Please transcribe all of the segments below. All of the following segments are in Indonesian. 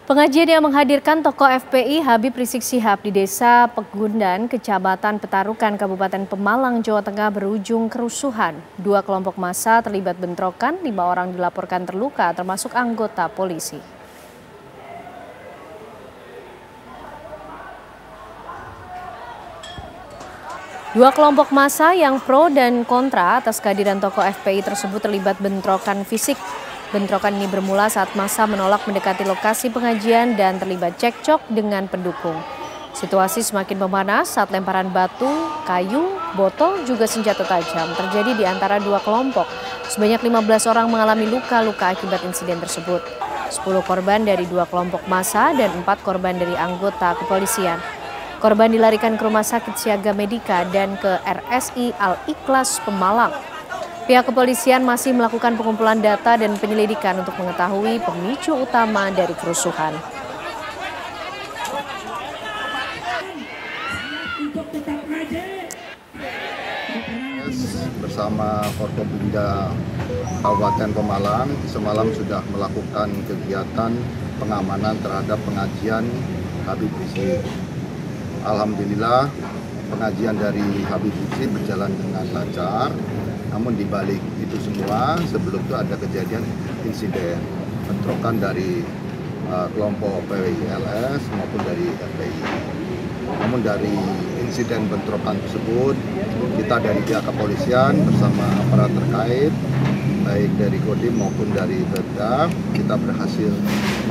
Pengajian yang menghadirkan tokoh FPI Habib Rizik Syihab di Desa Pegundan, Kecamatan Petarukan, Kabupaten Pemalang, Jawa Tengah berujung kerusuhan. Dua kelompok massa terlibat bentrokan, 5 orang dilaporkan terluka termasuk anggota polisi. Dua kelompok massa yang pro dan kontra atas kehadiran tokoh FPI tersebut terlibat bentrokan fisik. Bentrokan ini bermula saat massa menolak mendekati lokasi pengajian dan terlibat cekcok dengan pendukung. Situasi semakin memanas saat lemparan batu, kayu, botol juga senjata tajam terjadi di antara dua kelompok. Sebanyak 15 orang mengalami luka-luka akibat insiden tersebut. 10 korban dari dua kelompok massa dan 4 korban dari anggota kepolisian. Korban dilarikan ke Rumah Sakit Siaga Medika dan ke RSI Al-Ikhlas Pemalang. Pihak kepolisian masih melakukan pengumpulan data dan penyelidikan untuk mengetahui pemicu utama dari kerusuhan. Bersama Forkopimda Kabupaten Pemalang semalam sudah melakukan kegiatan pengamanan terhadap pengajian Habib Rizik. Alhamdulillah pengajian dari Habib Rizik berjalan dengan lancar. Namun di balik itu semua, sebelum itu ada kejadian insiden bentrokan dari kelompok PWI-LS maupun dari FPI. Namun dari insiden bentrokan tersebut, kita dari pihak kepolisian bersama aparat terkait, baik dari Kodim maupun dari Pemda, kita berhasil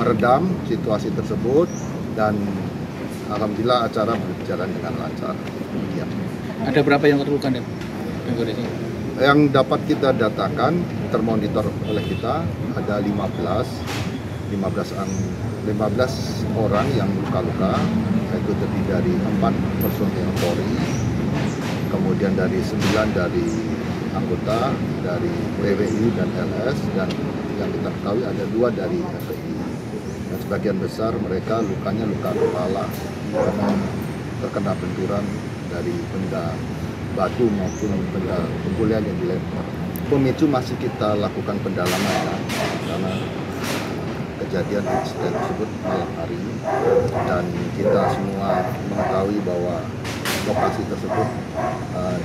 meredam situasi tersebut dan alhamdulillah acara berjalan dengan lancar. Ya. Ada berapa yang terluka, Dek? Yang dapat kita datakan, termonitor oleh kita ada 15 orang yang luka-luka, yaitu terdiri dari 4 personil Polri, kemudian dari 9 dari anggota dari PWI dan LS, dan yang kita ketahui ada 2 dari FPI. Dan sebagian besar mereka lukanya luka kepala karena terkena benturan dari benda batu maupun benda pukulan yang dilempar. Pemicu masih kita lakukan pendalaman karena kejadian insiden tersebut malam hari dan kita semua mengetahui bahwa lokasi tersebut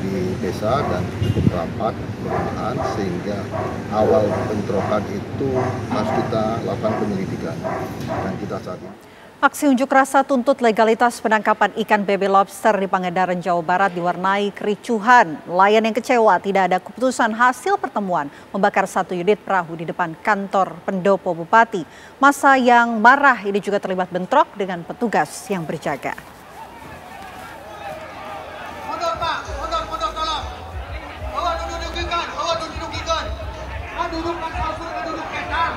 di desa dan cukup rapat perumahan sehingga awal bentrokan itu harus kita lakukan penyelidikan dan kita saat ini. Aksi unjuk rasa tuntut legalitas penangkapan ikan baby lobster di Pangandaran, Jawa Barat diwarnai kericuhan. Nelayan yang kecewa tidak ada keputusan hasil pertemuan membakar 1 unit perahu di depan kantor pendopo Bupati. Massa yang marah ini juga terlibat bentrok dengan petugas yang berjaga. Mundur Pak, mundur tolong. Bawa duduk ikan. Duduk kan palsu, duduk ketang.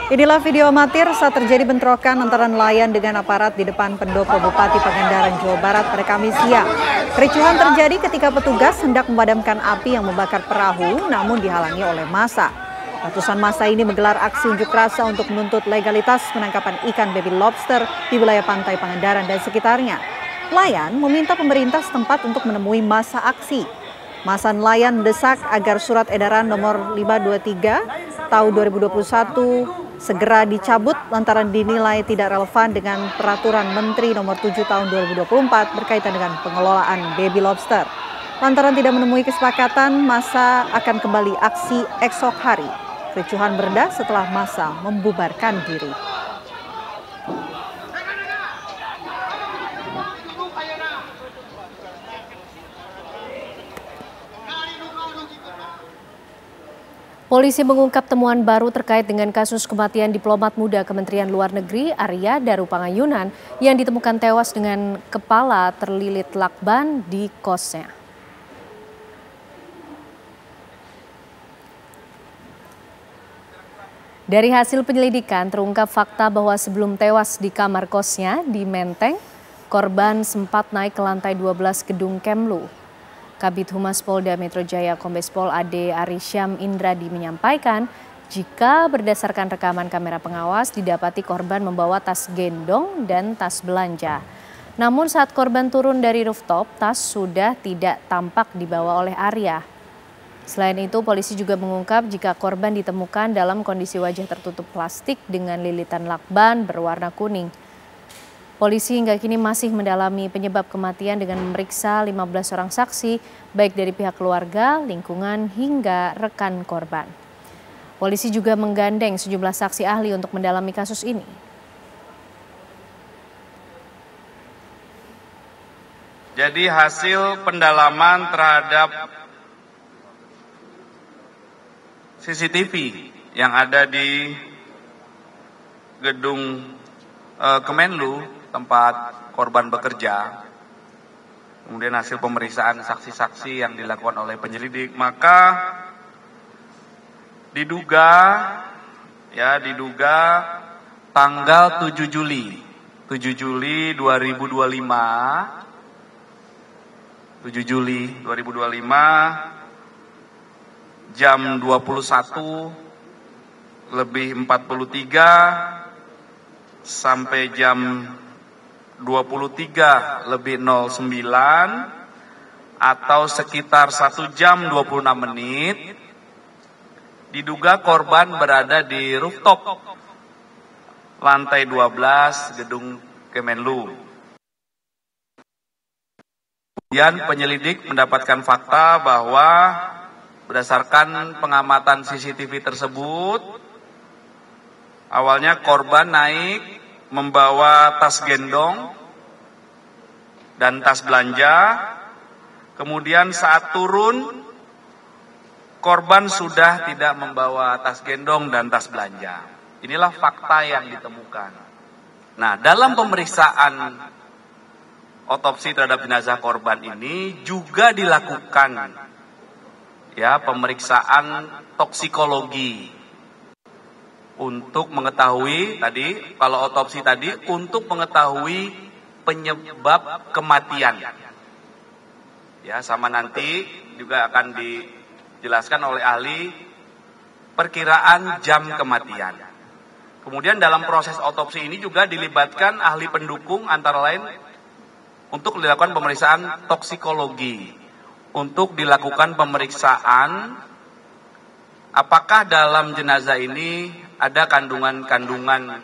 Inilah video amatir saat terjadi bentrokan antara nelayan dengan aparat di depan pendopo Bupati Pangandaran, Jawa Barat pada Kamis siang. Kericuhan terjadi ketika petugas hendak memadamkan api yang membakar perahu namun dihalangi oleh massa. Ratusan massa ini menggelar aksi unjuk rasa untuk menuntut legalitas penangkapan ikan baby lobster di wilayah pantai Pangandaran dan sekitarnya. Nelayan meminta pemerintah setempat untuk menemui massa aksi. Massa nelayan mendesak agar surat edaran nomor 523 tahun 2021 segera dicabut lantaran dinilai tidak relevan dengan peraturan Menteri nomor 7 tahun 2024 berkaitan dengan pengelolaan baby lobster. Lantaran tidak menemui kesepakatan, massa akan kembali aksi esok hari. Kericuhan mereda setelah massa membubarkan diri. Polisi mengungkap temuan baru terkait dengan kasus kematian diplomat muda Kementerian Luar Negeri Arya Darupangayunan yang ditemukan tewas dengan kepala terlilit lakban di kosnya. Dari hasil penyelidikan terungkap fakta bahwa sebelum tewas di kamar kosnya di Menteng, korban sempat naik ke lantai 12 gedung Kemlu. Kabid Humas Polda Metro Jaya Kombes Pol Ade Arisyam Indradi menyampaikan jika berdasarkan rekaman kamera pengawas didapati korban membawa tas gendong dan tas belanja. Namun saat korban turun dari rooftop, tas sudah tidak tampak dibawa oleh Arya. Selain itu, polisi juga mengungkap jika korban ditemukan dalam kondisi wajah tertutup plastik dengan lilitan lakban berwarna kuning. Polisi hingga kini masih mendalami penyebab kematian dengan memeriksa 15 orang saksi, baik dari pihak keluarga, lingkungan, hingga rekan korban. Polisi juga menggandeng sejumlah saksi ahli untuk mendalami kasus ini. Jadi hasil pendalaman terhadap CCTV yang ada di gedung Kemenlu tempat korban bekerja, kemudian hasil pemeriksaan saksi-saksi yang dilakukan oleh penyelidik, maka diduga tanggal 7 Juli 2025 jam 21:43 sampai jam 23:09 atau sekitar 1 jam 26 menit diduga korban berada di rooftop lantai 12 gedung Kemenlu. Kemudian penyelidik mendapatkan fakta bahwa berdasarkan pengamatan CCTV tersebut, awalnya korban naik membawa tas gendong dan tas belanja. Kemudian saat turun, korban sudah tidak membawa tas gendong dan tas belanja. Inilah fakta yang ditemukan. Nah, dalam pemeriksaan otopsi terhadap jenazah korban ini juga dilakukan pemeriksaan toksikologi untuk mengetahui kalau otopsi tadi untuk mengetahui penyebab kematian. Sama nanti juga akan dijelaskan oleh ahli perkiraan jam kematian. Kemudian dalam proses otopsi ini juga dilibatkan ahli pendukung antara lain untuk dilakukan pemeriksaan toksikologi, untuk dilakukan pemeriksaan apakah dalam jenazah ini ada kandungan-kandungan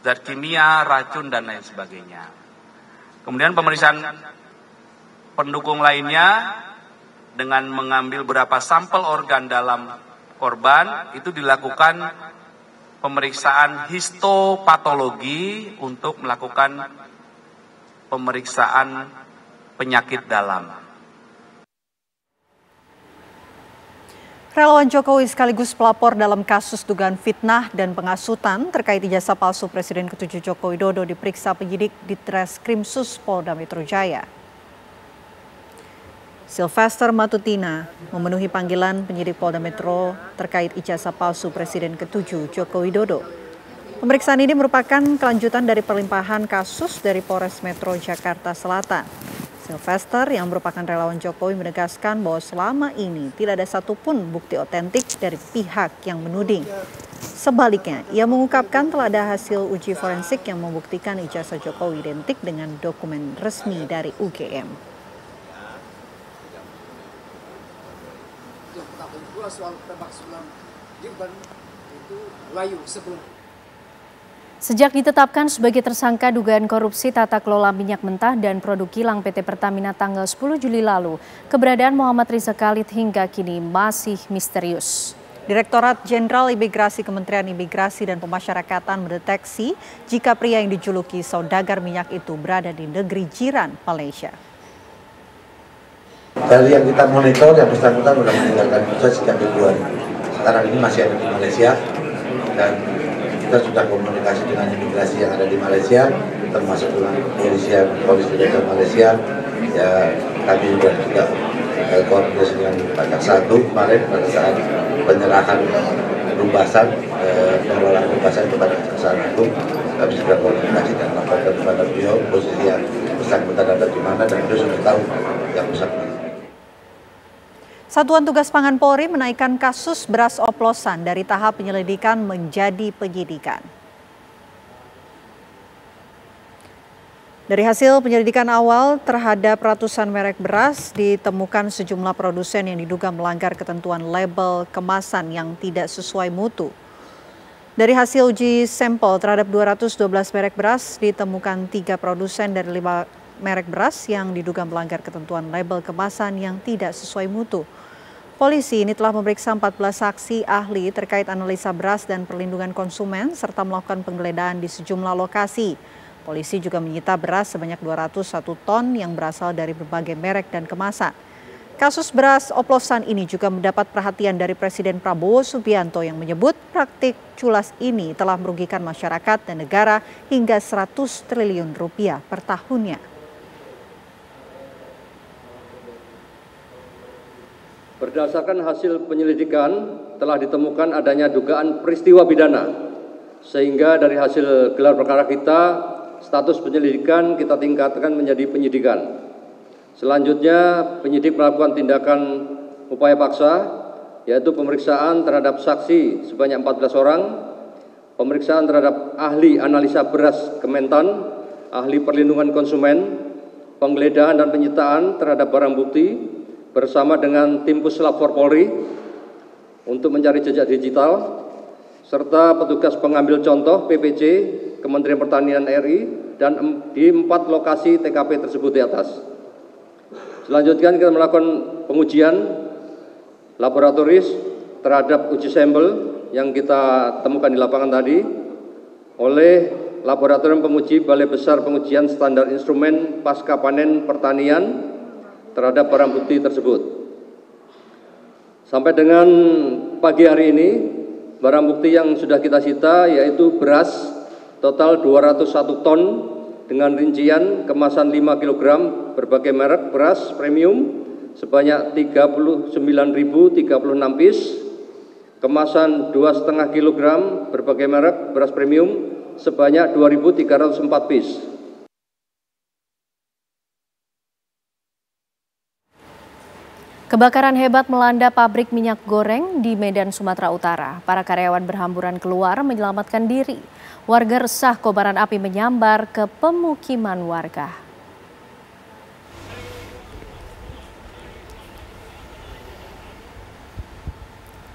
zat kimia, racun, dan lain sebagainya. Kemudian pemeriksaan pendukung lainnya dengan mengambil beberapa sampel organ dalam korban, itu dilakukan pemeriksaan histopatologi untuk melakukan pemeriksaan penyakit dalam. Relawan Jokowi sekaligus pelapor dalam kasus dugaan fitnah dan pengasutan terkait ijazah palsu Presiden ke-7 Joko Widodo diperiksa penyidik di Treskrimsus Polda Metro Jaya. Sylvester Matutina memenuhi panggilan penyidik Polda Metro terkait ijazah palsu Presiden ke-7 Joko Widodo. Pemeriksaan ini merupakan kelanjutan dari perlimpahan kasus dari Polres Metro Jakarta Selatan. Sylvester yang merupakan relawan Jokowi menegaskan bahwa selama ini tidak ada satupun bukti otentik dari pihak yang menuding. Sebaliknya, ia mengungkapkan telah ada hasil uji forensik yang membuktikan ijazah Jokowi identik dengan dokumen resmi dari UGM. Sejak ditetapkan sebagai tersangka dugaan korupsi tata kelola minyak mentah dan produk kilang PT Pertamina tanggal 10 Juli lalu, keberadaan Muhammad Riza Khalid hingga kini masih misterius. Direktorat Jenderal Imigrasi Kementerian Imigrasi dan Pemasyarakatan mendeteksi jika pria yang dijuluki saudagar minyak itu berada di negeri jiran Malaysia. Dari yang kita monitor, yang bersangkutan sudah meninggalkan Indonesia sejak Februari. Sekarang ini masih ada di Malaysia dan kita sudah komunikasi dengan imigrasi yang ada di Malaysia, termasuk dengan polisi dari Malaysia. Ya, kami juga koordinasi dengan Pak Jaksa Agung kemarin pada saat penyerahan rubasan, pengelolaan rubasan kepada Jaksa Agung. Kami sudah komunikasi dan laporkan kepada beliau posisi yang bersangkutan ada di mana dan beliau sudah tahu yang bersangkutan. Satuan Tugas Pangan Polri menaikkan kasus beras oplosan dari tahap penyelidikan menjadi penyidikan. Dari hasil penyelidikan awal terhadap ratusan merek beras, ditemukan sejumlah produsen yang diduga melanggar ketentuan label kemasan yang tidak sesuai mutu. Dari hasil uji sampel terhadap 212 merek beras, ditemukan 3 produsen dari 5 merek beras yang diduga melanggar ketentuan label kemasan yang tidak sesuai mutu. Polisi ini telah memeriksa 14 saksi ahli terkait analisa beras dan perlindungan konsumen serta melakukan penggeledahan di sejumlah lokasi. Polisi juga menyita beras sebanyak 201 ton yang berasal dari berbagai merek dan kemasan. Kasus beras oplosan ini juga mendapat perhatian dari Presiden Prabowo Subianto yang menyebut praktik culas ini telah merugikan masyarakat dan negara hingga 100 triliun rupiah per tahunnya. Berdasarkan hasil penyelidikan telah ditemukan adanya dugaan peristiwa pidana, sehingga dari hasil gelar perkara kita, status penyelidikan kita tingkatkan menjadi penyidikan. Selanjutnya, penyidik melakukan tindakan upaya paksa, yaitu pemeriksaan terhadap saksi sebanyak 14 orang, pemeriksaan terhadap ahli analisa beras Kementan, ahli perlindungan konsumen, penggeledahan dan penyitaan terhadap barang bukti, bersama dengan tim Puslap 4 Polri untuk mencari jejak digital, serta petugas pengambil contoh PPC Kementerian Pertanian RI dan di 4 lokasi TKP tersebut di atas. Selanjutnya kita melakukan pengujian laboratoris terhadap uji sampel yang kita temukan di lapangan tadi oleh Laboratorium Penguji Balai Besar Pengujian Standar Instrumen Pasca Panen Pertanian terhadap barang bukti tersebut. Sampai dengan pagi hari ini, barang bukti yang sudah kita sita yaitu beras total 201 ton dengan rincian kemasan 5 kg berbagai merek beras premium sebanyak 39.036 piece, kemasan 2,5 kg berbagai merek beras premium sebanyak 2.304 piece. Kebakaran hebat melanda pabrik minyak goreng di Medan, Sumatera Utara. Para karyawan berhamburan keluar menyelamatkan diri. Warga resah kobaran api menyambar ke pemukiman warga.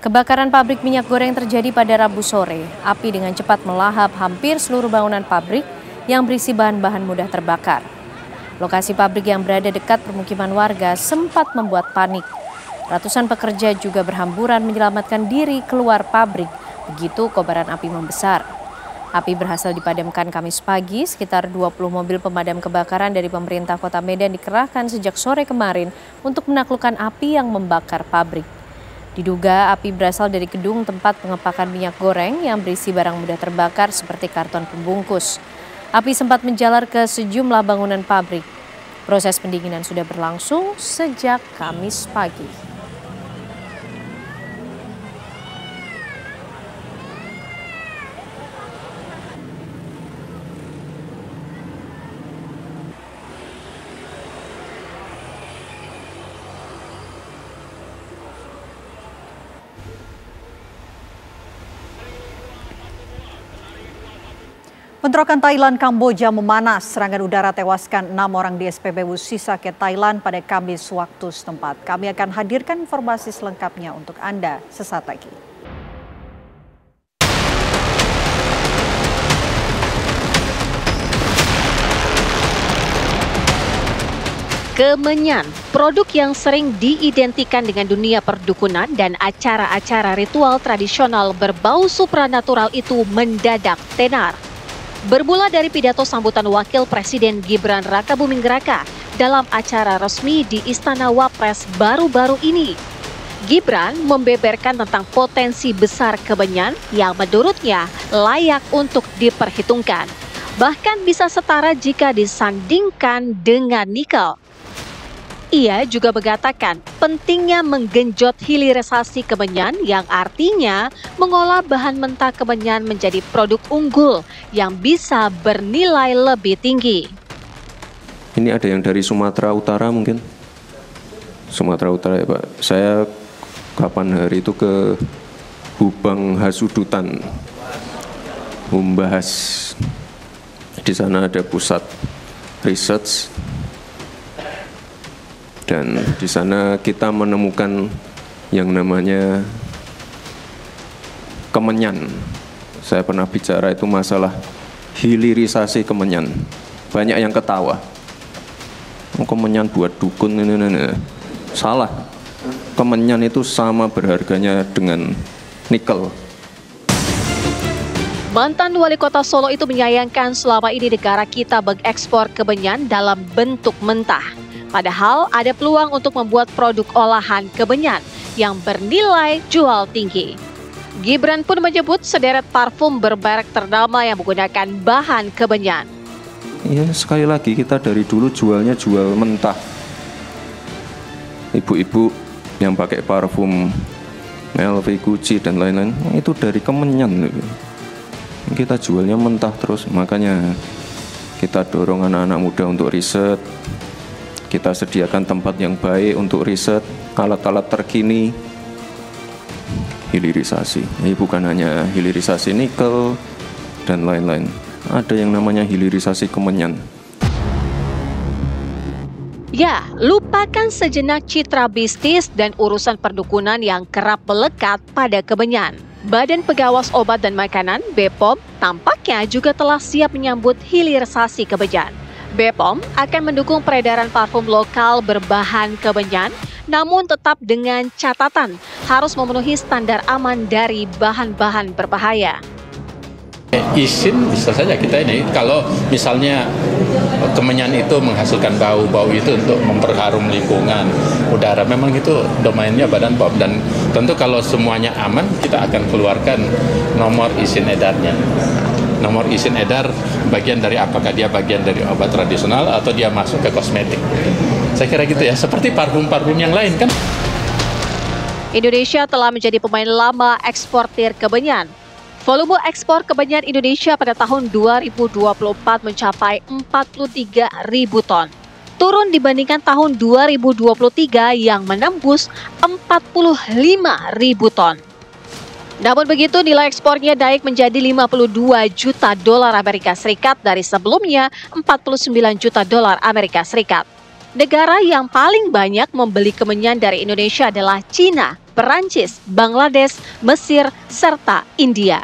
Kebakaran pabrik minyak goreng terjadi pada Rabu sore. Api dengan cepat melahap hampir seluruh bangunan pabrik yang berisi bahan-bahan mudah terbakar. Lokasi pabrik yang berada dekat permukiman warga sempat membuat panik. Ratusan pekerja juga berhamburan menyelamatkan diri keluar pabrik begitu kobaran api membesar. Api berhasil dipadamkan Kamis pagi. Sekitar 20 mobil pemadam kebakaran dari pemerintah Kota Medan dikerahkan sejak sore kemarin untuk menaklukkan api yang membakar pabrik. Diduga api berasal dari gedung tempat pengepakan minyak goreng yang berisi barang mudah terbakar seperti karton pembungkus. Api sempat menjalar ke sejumlah bangunan pabrik. Proses pendinginan sudah berlangsung sejak Kamis pagi. Bentrokan Thailand-Kamboja memanas, serangan udara tewaskan 6 orang di SPBU Sisake Thailand pada Kamis waktu setempat. Kami akan hadirkan informasi selengkapnya untuk Anda sesaat lagi. Kemenyan, produk yang sering diidentikan dengan dunia perdukunan dan acara-acara ritual tradisional berbau supranatural itu mendadak tenar. Bermula dari pidato sambutan Wakil Presiden Gibran Rakabuming Raka dalam acara resmi di Istana Wapres baru-baru ini. Gibran membeberkan tentang potensi besar Kemenyan yang menurutnya layak untuk diperhitungkan. Bahkan bisa setara jika disandingkan dengan nikel. Ia juga mengatakan pentingnya menggenjot hilirisasi Kemenyan yang artinya mengolah bahan mentah Kemenyan menjadi produk unggul yang bisa bernilai lebih tinggi. Ini ada yang dari Sumatera Utara mungkin? Sumatera Utara ya Pak. Saya kapan hari itu ke Hubang Hasudutan membahas di sana ada pusat research, dan di sana kita menemukan yang namanya kemenyan. Saya pernah bicara itu masalah hilirisasi kemenyan. Banyak yang ketawa. Kemenyan buat dukun ini. Salah. Kemenyan itu sama berharganya dengan nikel. Mantan Wali Kota Solo itu menyayangkan selama ini negara kita mengekspor kemenyan dalam bentuk mentah. Padahal ada peluang untuk membuat produk olahan kemenyan yang bernilai jual tinggi. Gibran pun menyebut sederet parfum bermerek ternama yang menggunakan bahan kemenyan. Ya, sekali lagi kita dari dulu jualnya jual mentah. Ibu-ibu yang pakai parfum LV, Gucci dan lain-lain itu dari kemenyan. Kita jualnya mentah terus, makanya kita dorong anak-anak muda untuk riset. Kita sediakan tempat yang baik untuk riset, alat-alat terkini, hilirisasi. Ini bukan hanya hilirisasi nikel dan lain-lain. Ada yang namanya hilirisasi kemenyan. Ya, lupakan sejenak citra bisnis dan urusan perdukunan yang kerap melekat pada kemenyan. Badan Pengawas Obat dan Makanan (BPOM) tampaknya juga telah siap menyambut hilirisasi kemenyan. BPOM akan mendukung peredaran parfum lokal berbahan kemenyan, namun tetap dengan catatan harus memenuhi standar aman dari bahan-bahan berbahaya. Izin bisa saja kita ini, kalau misalnya kemenyan itu menghasilkan bau itu untuk memperharum lingkungan, udara, memang itu domainnya Badan POM, dan tentu kalau semuanya aman kita akan keluarkan nomor izin edarnya. Nomor izin edar bagian dari apakah dia bagian dari obat tradisional atau dia masuk ke kosmetik. Saya kira gitu ya, seperti parfum-parfum yang lain kan. Indonesia telah menjadi pemain lama eksportir kemenyan. Volume ekspor kemenyan Indonesia pada tahun 2024 mencapai 43.000 ton. Turun dibandingkan tahun 2023 yang menembus 45.000 ton. Namun begitu, nilai ekspornya naik menjadi 52 juta dolar Amerika Serikat dari sebelumnya 49 juta dolar Amerika Serikat. Negara yang paling banyak membeli kemenyan dari Indonesia adalah Cina, Perancis, Bangladesh, Mesir, serta India.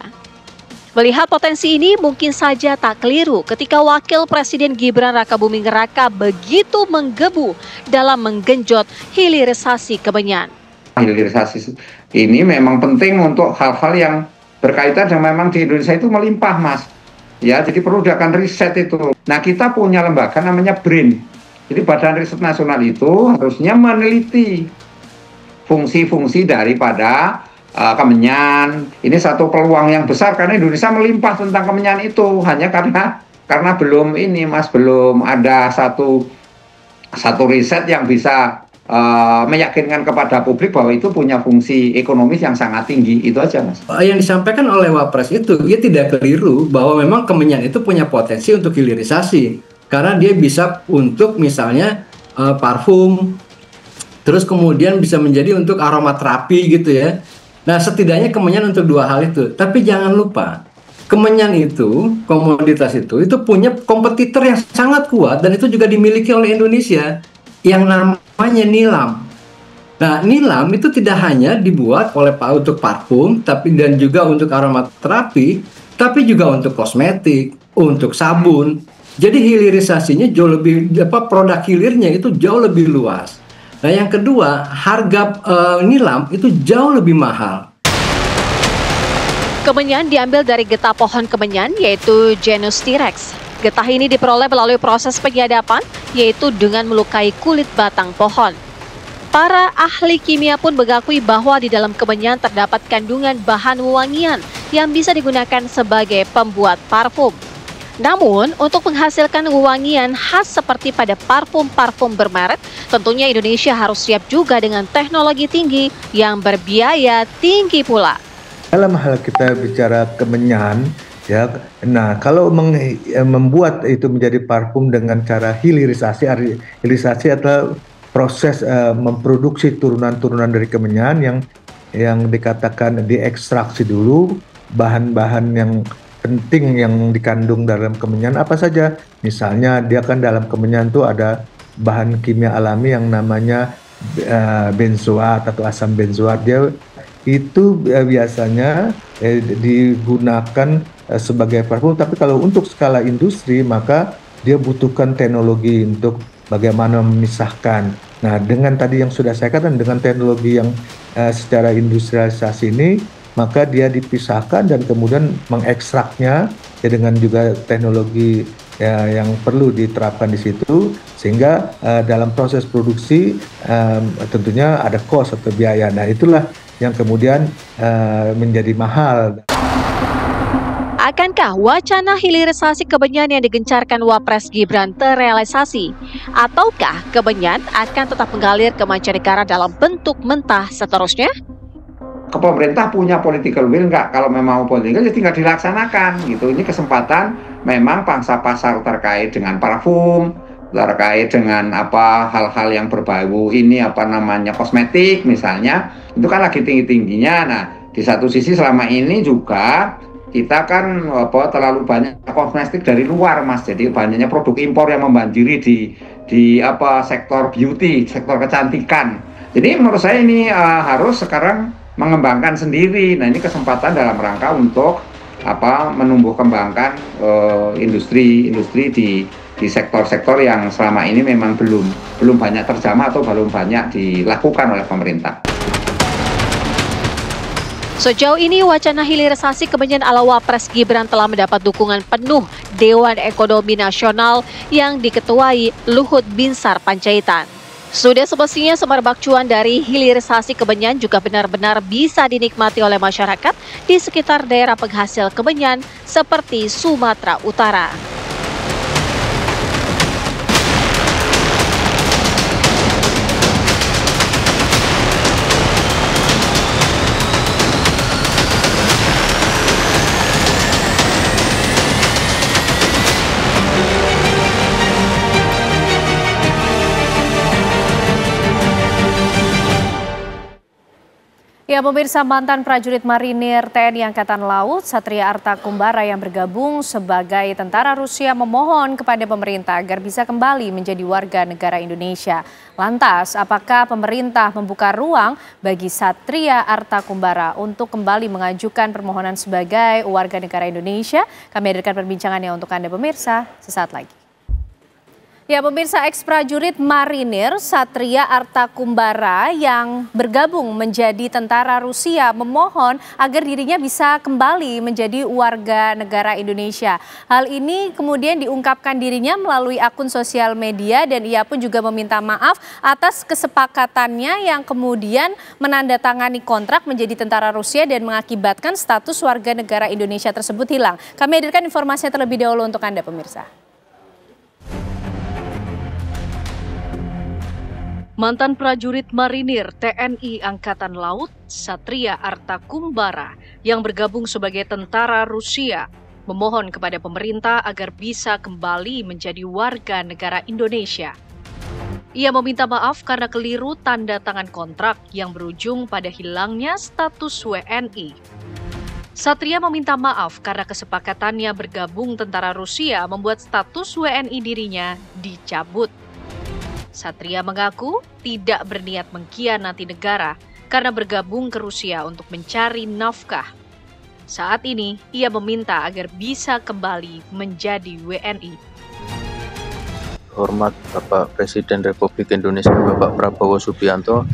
Melihat potensi ini mungkin saja tak keliru ketika Wakil Presiden Gibran Rakabuming Raka begitu menggebu dalam menggenjot hilirisasi kemenyan. Hilirisasi ini memang penting untuk hal-hal yang berkaitan dengan memang di Indonesia itu melimpah, Mas. Ya, jadi perlu dilakukan riset itu. Nah, kita punya lembaga namanya BRIN. Jadi Badan Riset Nasional itu harusnya meneliti fungsi-fungsi daripada kemenyan. Ini satu peluang yang besar karena Indonesia melimpah tentang kemenyan itu, hanya karena belum ini, Mas, belum ada satu riset yang bisa meyakinkan kepada publik bahwa itu punya fungsi ekonomis yang sangat tinggi. Itu aja, Mas. Yang disampaikan oleh Wapres itu, dia tidak keliru bahwa memang kemenyan itu punya potensi untuk hilirisasi. Karena dia bisa untuk misalnya parfum, terus kemudian bisa menjadi untuk aromaterapi gitu ya. Nah, setidaknya kemenyan untuk dua hal itu. Tapi jangan lupa, kemenyan itu, komoditas itu punya kompetitor yang sangat kuat dan itu juga dimiliki oleh Indonesia yang namanya nilam. Nah, nilam itu tidak hanya dibuat oleh untuk parfum, tapi dan juga untuk aromaterapi, tapi juga untuk kosmetik, untuk sabun. Jadi hilirisasinya jauh lebih, produk hilirnya itu jauh lebih luas. Nah, yang kedua, harga nilam itu jauh lebih mahal. Kemenyan diambil dari getah pohon kemenyan, yaitu genus T-Rex. Getah ini diperoleh melalui proses penyadapan, yaitu dengan melukai kulit batang pohon. Para ahli kimia pun mengakui bahwa di dalam kemenyan terdapat kandungan bahan wewangian yang bisa digunakan sebagai pembuat parfum. Namun, untuk menghasilkan wewangian khas seperti pada parfum-parfum bermerek, tentunya Indonesia harus siap juga dengan teknologi tinggi yang berbiaya tinggi pula. Dalam hal kita bicara kemenyan, ya, nah kalau membuat itu menjadi parfum dengan cara hilirisasi adalah proses memproduksi turunan-turunan dari kemenyan yang dikatakan diekstraksi dulu, bahan-bahan yang penting yang dikandung dalam kemenyan apa saja. Misalnya dia kan dalam kemenyan itu ada bahan kimia alami yang namanya benzoat atau asam benzoat. Dia itu biasanya digunakan sebagai parfum, tapi kalau untuk skala industri maka dia butuhkan teknologi untuk bagaimana memisahkan. Nah, dengan tadi yang sudah saya katakan, dengan teknologi yang secara industrialisasi ini, maka dia dipisahkan dan kemudian mengekstraknya ya, dengan juga teknologi yang perlu diterapkan di situ, sehingga dalam proses produksi tentunya ada cost atau biaya. Nah, itulah yang kemudian menjadi mahal. Akankah wacana hilirisasi kemenyan yang digencarkan Wapres Gibran terrealisasi? Ataukah kemenyan akan tetap mengalir ke mancanegara dalam bentuk mentah seterusnya? Pemerintah punya political will nggak? Kalau memang political ya tinggal dilaksanakan gitu. Ini kesempatan memang pangsa pasar terkait dengan parfum, terkait dengan hal-hal yang berbau ini kosmetik misalnya, itu kan lagi tinggi-tingginya. Nah, di satu sisi selama ini juga kita kan terlalu banyak kosmetik dari luar, Mas. Jadi banyaknya produk impor yang membanjiri di sektor beauty, sektor kecantikan. Jadi menurut saya ini harus sekarang mengembangkan sendiri. Nah, ini kesempatan dalam rangka untuk menumbuh kembangkan industri di sektor-sektor yang selama ini memang belum banyak terjamah atau belum banyak dilakukan oleh pemerintah. Sejauh ini wacana hilirisasi kemenyan ala Wapres Gibran telah mendapat dukungan penuh Dewan Ekonomi Nasional yang diketuai Luhut Binsar Panjaitan. Sudah semestinya semerbak cuan dari hilirisasi kemenyan juga benar-benar bisa dinikmati oleh masyarakat di sekitar daerah penghasil kemenyan seperti Sumatera Utara. Ya, pemirsa, mantan prajurit marinir TNI Angkatan Laut Satria Arta Kumbara yang bergabung sebagai tentara Rusia memohon kepada pemerintah agar bisa kembali menjadi warga negara Indonesia. Lantas, apakah pemerintah membuka ruang bagi Satria Arta Kumbara untuk kembali mengajukan permohonan sebagai warga negara Indonesia? Kami hadirkan perbincangannya untuk Anda pemirsa sesaat lagi. Ya, pemirsa, ex-prajurit marinir Satria Arta Kumbara yang bergabung menjadi tentara Rusia memohon agar dirinya bisa kembali menjadi warga negara Indonesia. Hal ini kemudian diungkapkan dirinya melalui akun sosial media dan ia pun juga meminta maaf atas kesepakatannya yang kemudian menandatangani kontrak menjadi tentara Rusia dan mengakibatkan status warga negara Indonesia tersebut hilang. Kami hadirkan informasinya terlebih dahulu untuk Anda pemirsa. Mantan prajurit marinir TNI Angkatan Laut Satria Arta Kumbara yang bergabung sebagai tentara Rusia memohon kepada pemerintah agar bisa kembali menjadi warga negara Indonesia. Ia meminta maaf karena keliru tanda tangan kontrak yang berujung pada hilangnya status WNI. Satria meminta maaf karena kesepakatannya bergabung tentara Rusia membuat status WNI dirinya dicabut. Satria mengaku tidak berniat mengkhianati negara karena bergabung ke Rusia untuk mencari nafkah. Saat ini, ia meminta agar bisa kembali menjadi WNI. Hormat Bapak Presiden Republik Indonesia Bapak Prabowo Subianto,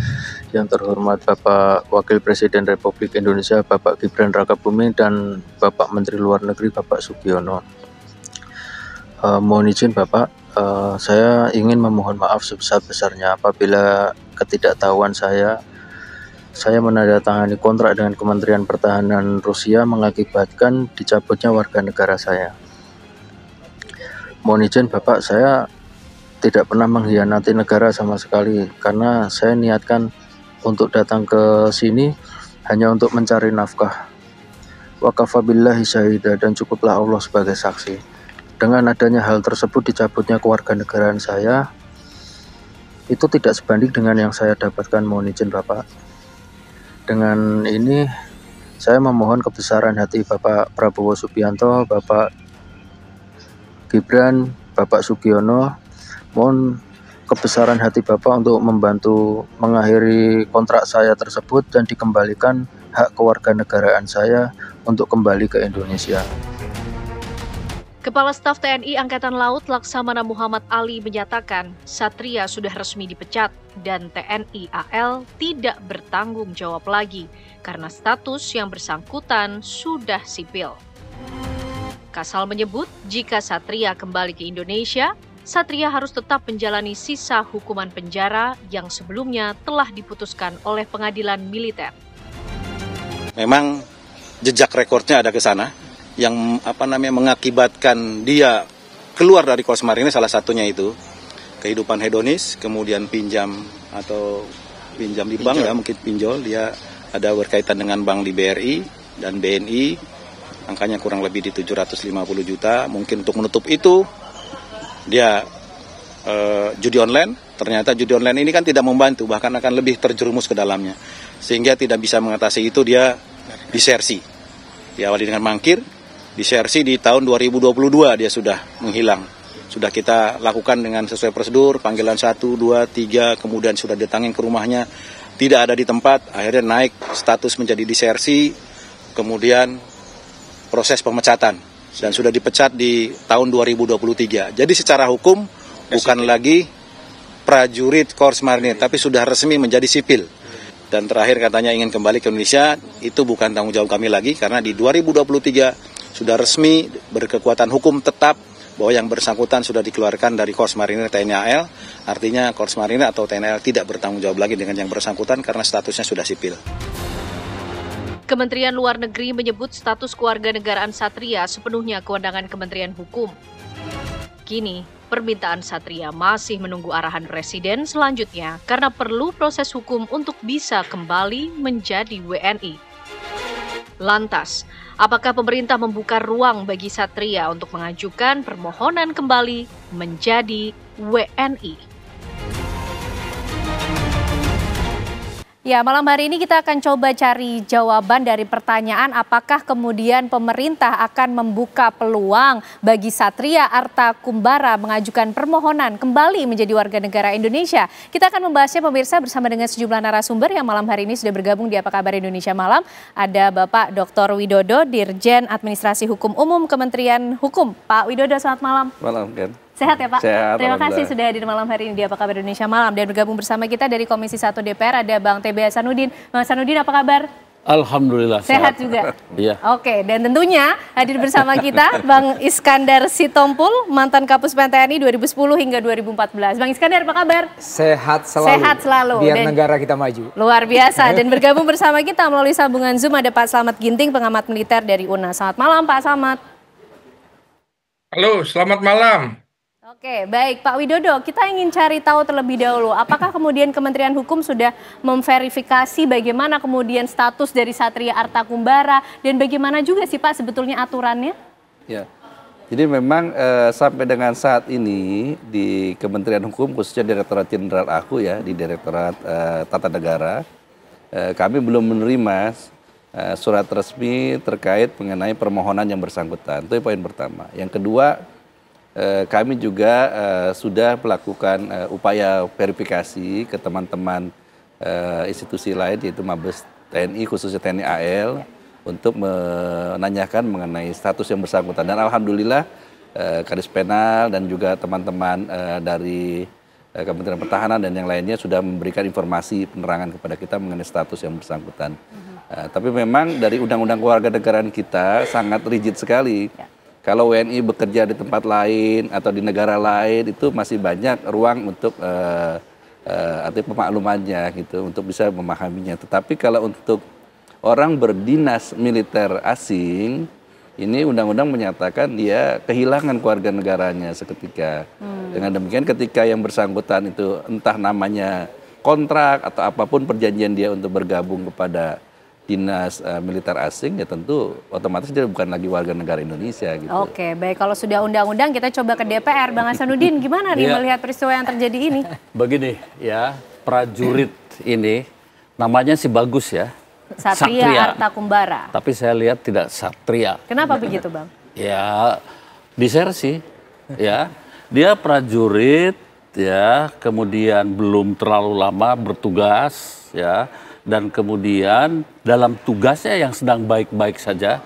yang terhormat Bapak Wakil Presiden Republik Indonesia Bapak Gibran Rakabuming dan Bapak Menteri Luar Negeri Bapak Sugiono. Mohon izin Bapak, saya ingin memohon maaf sebesar-besarnya apabila ketidaktahuan saya menandatangani kontrak dengan Kementerian Pertahanan Rusia mengakibatkan dicabutnya warga negara saya. Mohon izin Bapak, saya tidak pernah mengkhianati negara sama sekali karena saya niatkan untuk datang ke sini hanya untuk mencari nafkah. Wa kafa billahi syahida, dan cukuplah Allah sebagai saksi. Dengan adanya hal tersebut, dicabutnya kewarganegaraan saya, itu tidak sebanding dengan yang saya dapatkan. Mohon izin Bapak. Dengan ini Saya memohon kebesaran hati Bapak Prabowo Subianto, Bapak Gibran, Bapak Sugiono, mohon kebesaran hati Bapak untuk membantu mengakhiri kontrak saya tersebut dan dikembalikan hak kewarganegaraan saya untuk kembali ke Indonesia. Kepala Staf TNI Angkatan Laut Laksamana Muhammad Ali menyatakan Satria sudah resmi dipecat dan TNI AL tidak bertanggung jawab lagi karena status yang bersangkutan sudah sipil. Kasal menyebut jika Satria kembali ke Indonesia, Satria harus tetap menjalani sisa hukuman penjara yang sebelumnya telah diputuskan oleh pengadilan militer. Memang jejak rekornya ada ke sana yang mengakibatkan dia keluar dari Korps Marinir, salah satunya itu kehidupan hedonis, kemudian pinjam di bank ya, mungkin pinjol, dia ada berkaitan dengan bank di BRI dan BNI, angkanya kurang lebih di 750 juta, mungkin untuk menutup itu dia judi online. Ternyata judi online ini kan tidak membantu, bahkan akan lebih terjerumus ke dalamnya, sehingga tidak bisa mengatasi itu, dia disersi, diawali dengan mangkir. Disersi di tahun 2022 dia sudah menghilang. Sudah kita lakukan dengan sesuai prosedur, panggilan 1, 2, 3, kemudian sudah datangin ke rumahnya, tidak ada di tempat, akhirnya naik status menjadi disersi, kemudian proses pemecatan, dan sudah dipecat di tahun 2023. Jadi secara hukum bukan lagi prajurit Korps Marinir, tapi sudah resmi menjadi sipil. Dan terakhir katanya ingin kembali ke Indonesia, itu bukan tanggung jawab kami lagi, karena di 2023 sudah resmi berkekuatan hukum tetap bahwa yang bersangkutan sudah dikeluarkan dari Korps Marinir TNI AL, artinya Korps Marinir atau TNI AL tidak bertanggung jawab lagi dengan yang bersangkutan karena statusnya sudah sipil. Kementerian Luar Negeri menyebut status kewarganegaraan Satria sepenuhnya kewenangan Kementerian Hukum. Kini, permintaan Satria masih menunggu arahan Presiden selanjutnya karena perlu proses hukum untuk bisa kembali menjadi WNI. Lantas, apakah pemerintah membuka ruang bagi Satria untuk mengajukan permohonan kembali menjadi WNI? Ya, malam hari ini kita akan coba cari jawaban dari pertanyaan apakah kemudian pemerintah akan membuka peluang bagi Satria Artakumbara mengajukan permohonan kembali menjadi warga negara Indonesia. Kita akan membahasnya pemirsa bersama dengan sejumlah narasumber yang malam hari ini sudah bergabung di Apa Kabar Indonesia Malam. Ada Bapak Dr. Widodo, Dirjen Administrasi Hukum Umum Kementerian Hukum. Pak Widodo, selamat malam. Malam, Ken. Sehat ya Pak? Sehat, terima kasih sudah hadir malam hari ini di Apa Kabar Indonesia Malam. Dan bergabung bersama kita dari Komisi 1 DPR ada Bang TB Hasanuddin. Bang Hasanuddin, apa kabar? Alhamdulillah. Sehat juga? Iya. Oke, dan tentunya hadir bersama kita Bang Iskandar Sitompul, mantan Kapus Pen TNI 2010 hingga 2014. Bang Iskandar, apa kabar? Sehat selalu. Sehat selalu. Biar dan negara kita maju. Luar biasa. Dan bergabung bersama kita melalui sambungan Zoom ada Pak Slamet Ginting, pengamat militer dari UNAS. Selamat malam Pak Slamet. Halo, selamat malam. Oke, baik Pak Widodo, kita ingin cari tahu terlebih dahulu, apakah kemudian Kementerian Hukum sudah memverifikasi bagaimana kemudian status dari Satria Artakumbara dan bagaimana juga sih Pak sebetulnya aturannya? Ya, jadi memang sampai dengan saat ini di Kementerian Hukum khususnya Direktorat Jenderal AHU ya, di Direktorat Tata Negara, kami belum menerima surat resmi terkait mengenai permohonan yang bersangkutan. Itu poin pertama. Yang kedua, kami juga sudah melakukan upaya verifikasi ke teman-teman institusi lain yaitu Mabes TNI khususnya TNI AL untuk menanyakan mengenai status yang bersangkutan. Dan alhamdulillah Kadis Penal dan juga teman-teman dari Kementerian Pertahanan dan yang lainnya sudah memberikan informasi penerangan kepada kita mengenai status yang bersangkutan. Tapi memang dari Undang-Undang Kewarganegaraan kita sangat rigid sekali. Kalau WNI bekerja di tempat lain atau di negara lain itu masih banyak ruang untuk artinya pemaklumannya gitu untuk bisa memahaminya. Tetapi kalau untuk orang berdinas militer asing ini undang-undang menyatakan dia kehilangan kewarganegaranya seketika. Dengan demikian ketika yang bersangkutan itu entah namanya kontrak atau apapun perjanjian dia untuk bergabung kepada dinas militer asing ya tentu otomatis dia bukan lagi warga negara Indonesia gitu. Oke, baik, kalau sudah undang-undang kita coba ke DPR. Bang Hasanuddin, gimana nih melihat peristiwa yang terjadi ini? Begini ya, prajurit ini namanya sih bagus ya, Satria Arta Kumbara. Tapi saya lihat tidak Satria. Kenapa begitu, Bang? Ya, disersi, ya. Dia prajurit, ya, kemudian belum terlalu lama bertugas, ya, dan kemudian dalam tugasnya yang sedang baik-baik saja,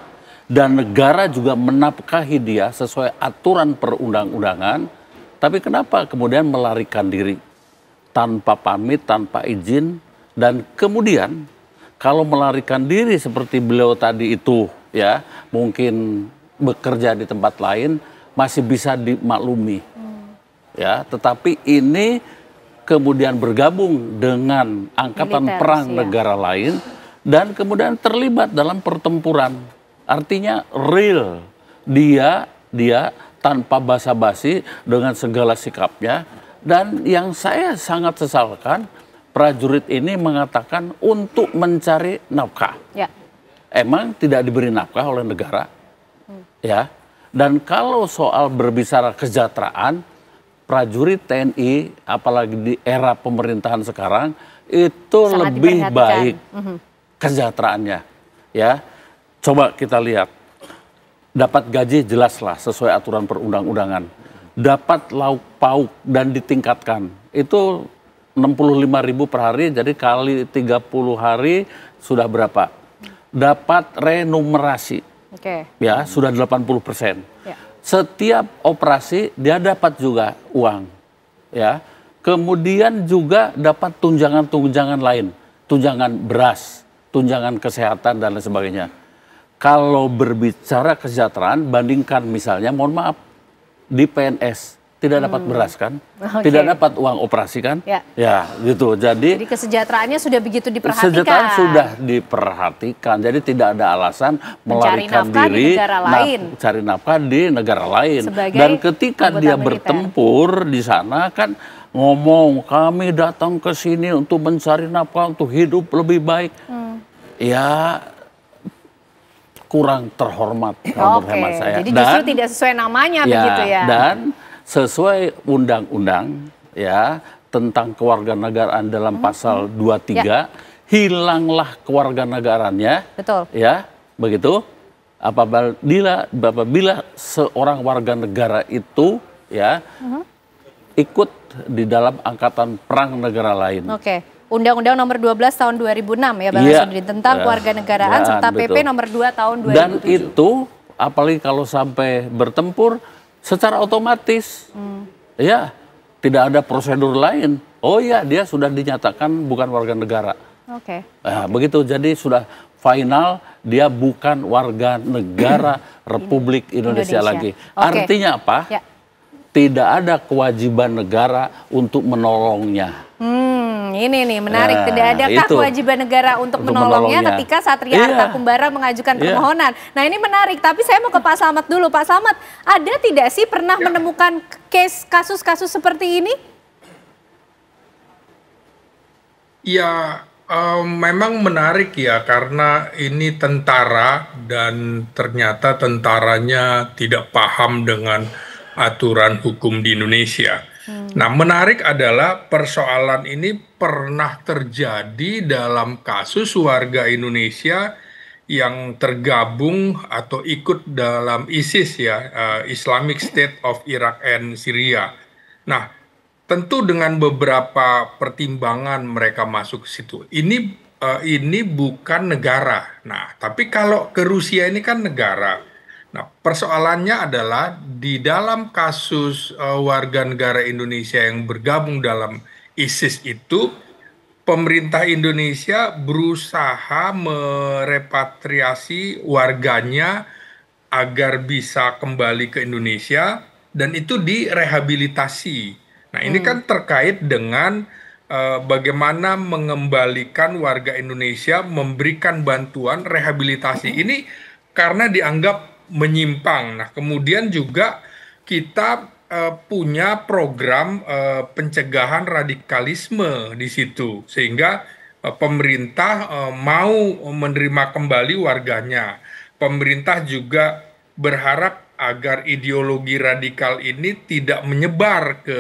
dan negara juga menafkahi dia sesuai aturan perundang-undangan, tapi kenapa kemudian melarikan diri tanpa pamit, tanpa izin, dan kemudian kalau melarikan diri seperti beliau tadi itu, ya, mungkin bekerja di tempat lain masih bisa dimaklumi, ya. Tetapi ini kemudian bergabung dengan angkatan Militer, perang ya. negara lain dan kemudian terlibat dalam pertempuran. Artinya real, dia tanpa basa-basi dengan segala sikapnya. Dan yang saya sangat sesalkan, prajurit ini mengatakan untuk mencari nafkah. Ya. Emang tidak diberi nafkah oleh negara, ya. Dan kalau soal berbicara kesejahteraan, prajurit TNI, apalagi di era pemerintahan sekarang, itu Sangat lebih diperhatikan. baik kesejahteraannya, ya. Coba kita lihat, dapat gaji jelaslah sesuai aturan perundang-undangan, dapat lauk pauk dan ditingkatkan, itu 65.000 per hari, jadi kali 30 hari sudah berapa? Dapat renumerasi, ya, sudah 80%. Ya. Setiap operasi dia dapat juga uang, ya. Kemudian juga dapat tunjangan-tunjangan lain, tunjangan beras, tunjangan kesehatan dan lain sebagainya. Kalau berbicara kesejahteraan, bandingkan misalnya, mohon maaf, di PNS tidak dapat beras kan, tidak dapat uang operasi kan, ya gitu. Jadi kesejahteraannya sudah begitu diperhatikan. Kesejahteraan sudah diperhatikan, jadi tidak ada alasan melarikan diri, cari nafkah di negara lain. Sebagai Dan ketika dia militer. bertempur di sana kan ngomong, kami datang ke sini untuk mencari nafkah untuk hidup lebih baik. Ya kurang terhormat menurut hemat saya. Jadi justru tidak sesuai namanya begitu ya. Dan sesuai undang-undang, ya, tentang kewarganegaraan dalam pasal 23, hilanglah kewarganegaraannya. Betul. Ya, begitu. Apabila seorang warga negara itu, ya, ikut di dalam angkatan perang negara lain. Undang-Undang nomor 12 tahun 2006 ya Bang Asodri, tentang kewarganegaraan serta PP nomor 2 tahun 2007. Dan itu apalagi kalau sampai bertempur secara otomatis, ya, tidak ada prosedur lain. Oh ya, dia sudah dinyatakan bukan warga negara. Nah, begitu, jadi sudah final dia bukan warga negara Republik Indonesia lagi. Artinya apa? Tidak ada kewajiban negara untuk menolongnya. Ini nih menarik, tidak adakah kewajiban negara untuk menolongnya ketika Satria Arta Kumbara mengajukan permohonan. Nah ini menarik, tapi saya mau ke Pak Slamet dulu. Pak Slamet, ada tidak sih pernah menemukan kasus-kasus seperti ini? Ya, memang menarik ya, karena ini tentara dan ternyata tentaranya tidak paham dengan aturan hukum di Indonesia. Nah, menarik adalah persoalan ini pernah terjadi dalam kasus warga Indonesia yang tergabung atau ikut dalam ISIS ya, Islamic State of Iraq and Syria. Nah, tentu dengan beberapa pertimbangan mereka masuk ke situ. Ini bukan negara. Nah, tapi kalau ke Rusia ini kan negara. Nah, persoalannya adalah di dalam kasus warga negara Indonesia yang bergabung dalam ISIS itu, pemerintah Indonesia berusaha merepatriasi warganya agar bisa kembali ke Indonesia dan itu direhabilitasi. Nah, ini kan terkait dengan bagaimana mengembalikan warga Indonesia, memberikan bantuan rehabilitasi. Ini karena dianggap menyimpang. Nah, kemudian juga kita punya program pencegahan radikalisme di situ, sehingga pemerintah mau menerima kembali warganya. Pemerintah juga berharap agar ideologi radikal ini tidak menyebar ke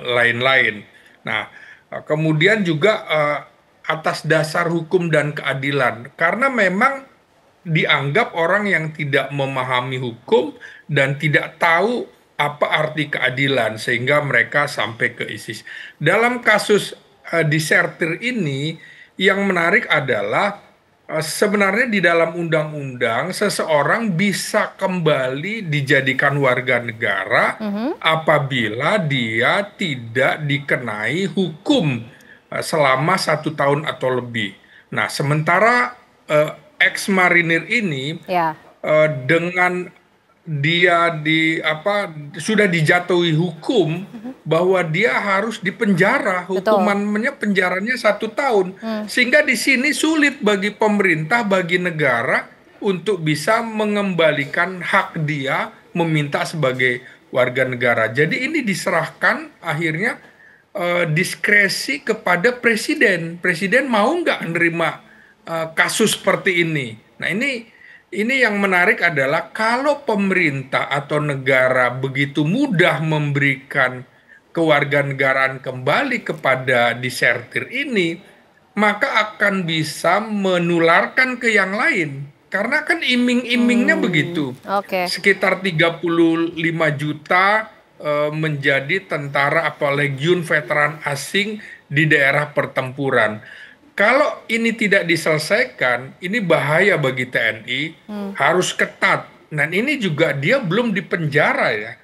lain-lain. Nah, kemudian juga atas dasar hukum dan keadilan. Karena memang dianggap orang yang tidak memahami hukum dan tidak tahu apa arti keadilan, sehingga mereka sampai ke ISIS. Dalam kasus disertir ini, yang menarik adalah sebenarnya di dalam undang-undang seseorang bisa kembali dijadikan warga negara apabila dia tidak dikenai hukum selama 1 tahun atau lebih. Nah, sementara ex-marinir ini dengan dia sudah dijatuhi hukum bahwa dia harus dipenjara, hukumannya penjaranya 1 tahun, sehingga di sini sulit bagi pemerintah, bagi negara untuk bisa mengembalikan hak dia meminta sebagai warga negara. Jadi ini diserahkan akhirnya diskresi kepada presiden. Presiden mau nggak menerima kasus seperti ini. Nah, ini yang menarik adalah kalau pemerintah atau negara begitu mudah memberikan kewarganegaraan kembali kepada disertir ini, maka akan bisa menularkan ke yang lain. Karena kan iming-imingnya begitu. Sekitar 35 juta menjadi tentara atau legiun veteran asing di daerah pertempuran. Kalau ini tidak diselesaikan, ini bahaya bagi TNI, harus ketat. Dan ini juga dia belum dipenjara ya.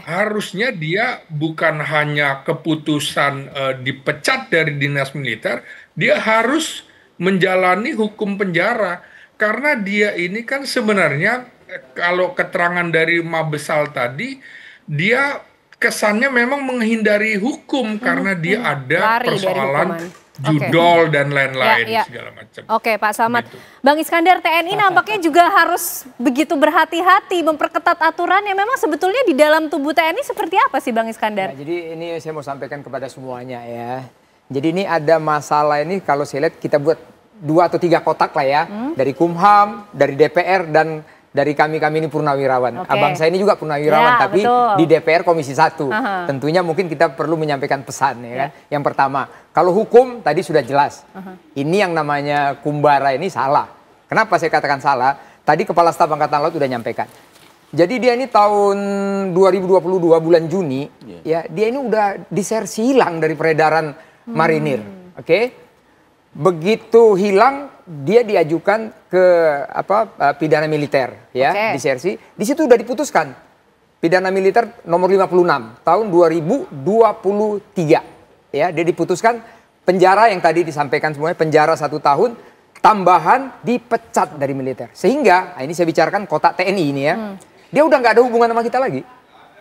Harusnya dia bukan hanya keputusan dipecat dari dinas militer, dia harus menjalani hukum penjara. Karena dia ini kan sebenarnya kalau keterangan dari Mabesal tadi, dia kesannya memang menghindari hukum karena dia ada persoalan judol dan lain-lain segala macam. Pak Samad. Gitu. Bang Iskandar, TNI nampaknya juga harus begitu berhati-hati memperketat aturannya. Memang sebetulnya di dalam tubuh TNI seperti apa sih Bang Iskandar? Jadi ini saya mau sampaikan kepada semuanya ya. Jadi ini ada masalah ini kalau saya lihat kita buat 2 atau 3 kotak lah ya. Dari Kumham, dari DPR dan dari kami ini purnawirawan. Abang saya ini juga purnawirawan tapi di DPR Komisi 1. Tentunya mungkin kita perlu menyampaikan pesan ya kan. Yang pertama, kalau hukum tadi sudah jelas. Ini yang namanya Kumbara ini salah. Kenapa saya katakan salah? Tadi Kepala Staf Angkatan Laut sudah nyampaikan. Jadi dia ini tahun 2022 bulan Juni ya, dia ini udah disersi hilang dari peredaran marinir. Begitu hilang dia diajukan ke pidana militer ya, disersi. Di situ udah diputuskan pidana militer nomor 56 tahun 2023 ya, dia diputuskan penjara yang tadi disampaikan semuanya, penjara 1 tahun tambahan, dipecat dari militer. Sehingga ini saya bicarakan kotak TNI ini ya, dia udah nggak ada hubungan sama kita lagi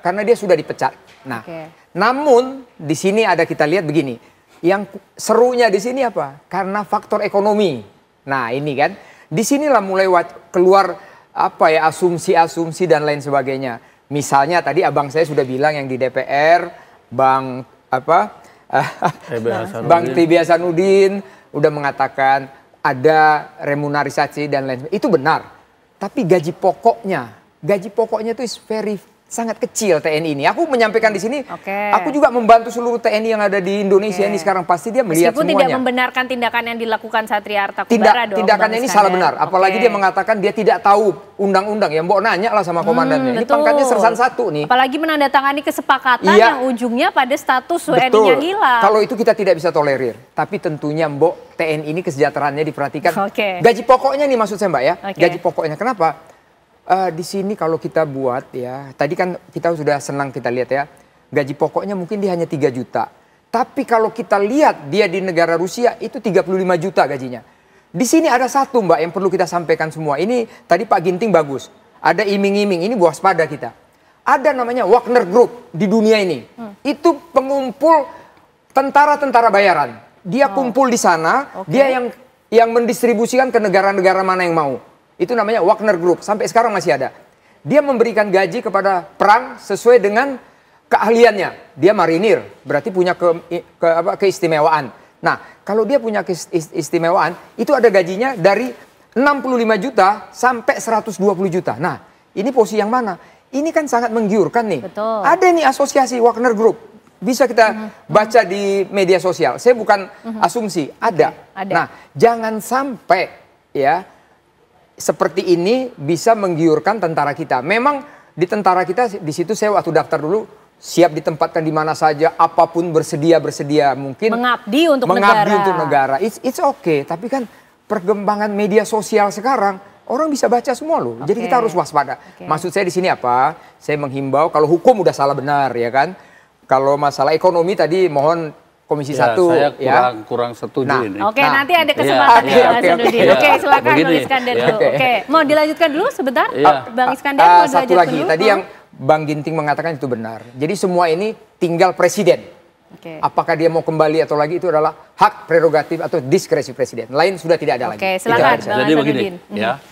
karena dia sudah dipecat. Nah, namun di sini ada kita lihat begini, yang serunya di sini apa? Karena faktor ekonomi. Nah ini kan, disinilah mulai keluar asumsi-asumsi dan lain sebagainya. Misalnya tadi abang saya sudah bilang yang di DPR, Bang TB Hasanuddin udah mengatakan ada remunerisasi dan lain sebagainya. Itu benar. Tapi gaji pokoknya itu sangat kecil TNI ini. Aku menyampaikan di sini, aku juga membantu seluruh TNI yang ada di Indonesia ini sekarang, pasti dia melihat meskipun semuanya. Tidak membenarkan tindakan yang dilakukan Satria Arta Kumbara dong. Tindakannya ini salah benar. Apalagi dia mengatakan dia tidak tahu undang-undang. Ya mbok nanya lah sama komandannya. Ini pangkatnya sersan 1 nih. Apalagi menandatangani kesepakatan yang ujungnya pada status WNI-nya hilang. Kalau itu kita tidak bisa tolerir. Tapi tentunya mbok TNI ini kesejahteraannya diperhatikan. Gaji pokoknya nih maksud saya Mbak ya. Gaji pokoknya. Kenapa? Di sini kalau kita buat ya, tadi kan kita sudah senang kita lihat ya, gaji pokoknya mungkin dia hanya 3 juta. Tapi kalau kita lihat dia di negara Rusia itu 35 juta gajinya. Di sini ada satu Mbak yang perlu kita sampaikan semua. Ini tadi Pak Ginting bagus. Ada iming-iming, ini waspada kita. Ada namanya Wagner Group di dunia ini. Itu pengumpul tentara-tentara bayaran. Dia kumpul di sana, dia yang mendistribusikan ke negara-negara mana yang mau. Itu namanya Wagner Group, sampai sekarang masih ada. Dia memberikan gaji kepada perang sesuai dengan keahliannya. Dia marinir, berarti punya keistimewaan. Nah, kalau dia punya keistimewaan, itu ada gajinya dari 65 juta sampai 120 juta. Nah, ini posisi yang mana? Ini kan sangat menggiurkan nih. Ada nih asosiasi Wagner Group. Bisa kita baca di media sosial. Saya bukan asumsi, ada. Nah, jangan sampai ya seperti ini bisa menggiurkan tentara kita. Memang di tentara kita di situ saya waktu daftar dulu siap ditempatkan di mana saja, apapun bersedia mungkin mengabdi untuk negara. It's okay, tapi kan perkembangan media sosial sekarang orang bisa baca semua loh. Jadi kita harus waspada. Maksud saya di sini apa? Saya menghimbau kalau hukum udah salah benar ya kan. Kalau masalah ekonomi tadi mohon Komisi 1 saya ya. kurang setuju ini. Nanti ada kesempatan ya Mas Nurdin. Silakan Bang Iskandar dulu. Mau dilanjutkan dulu sebentar? Bang Iskandar mau dilanjutkan satu lagi dulu? tadi yang Bang Ginting mengatakan itu benar. Jadi semua ini tinggal presiden. Apakah dia mau kembali atau lagi itu adalah hak prerogatif atau diskresi presiden. Lain sudah tidak ada lagi. Silakan. Jadi begini ya.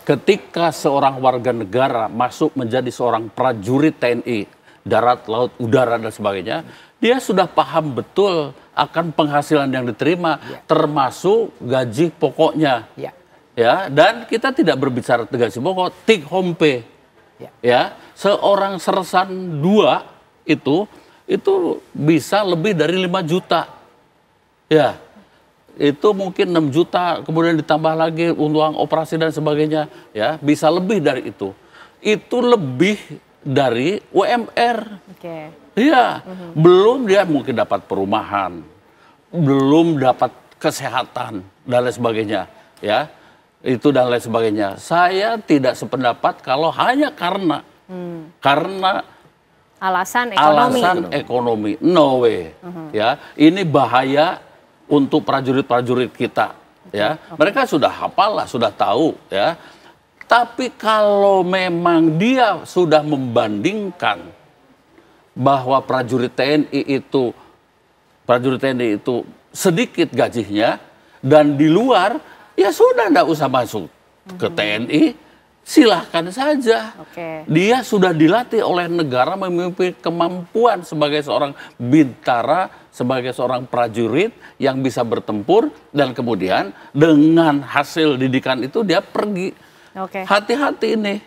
Ketika seorang warga negara masuk menjadi seorang prajurit TNI, darat, laut, udara dan sebagainya, dia sudah paham betul akan penghasilan yang diterima, termasuk gaji pokoknya. Ya, dan kita tidak berbicara gaji pokok, take home pay. Ya, seorang sersan 2 itu bisa lebih dari 5 juta. Ya. Itu mungkin 6 juta, kemudian ditambah lagi uang operasi dan sebagainya, ya, bisa lebih dari itu. Itu lebih dari UMR. Iya, belum dia mungkin dapat perumahan, belum dapat kesehatan dan lain sebagainya, ya. Itu dan lain sebagainya. Saya tidak sependapat kalau hanya karena alasan ekonomi. No way. Ya, ini bahaya untuk prajurit-prajurit kita, ya. Mereka sudah hafal lah, sudah tahu, ya. Tapi kalau memang dia sudah membandingkan bahwa prajurit TNI itu sedikit gajinya dan di luar, ya sudah tidak usah masuk ke TNI, silahkan saja. Dia sudah dilatih oleh negara memiliki kemampuan sebagai seorang bintara, sebagai seorang prajurit yang bisa bertempur dan kemudian dengan hasil didikan itu dia pergi. Hati-hati ini,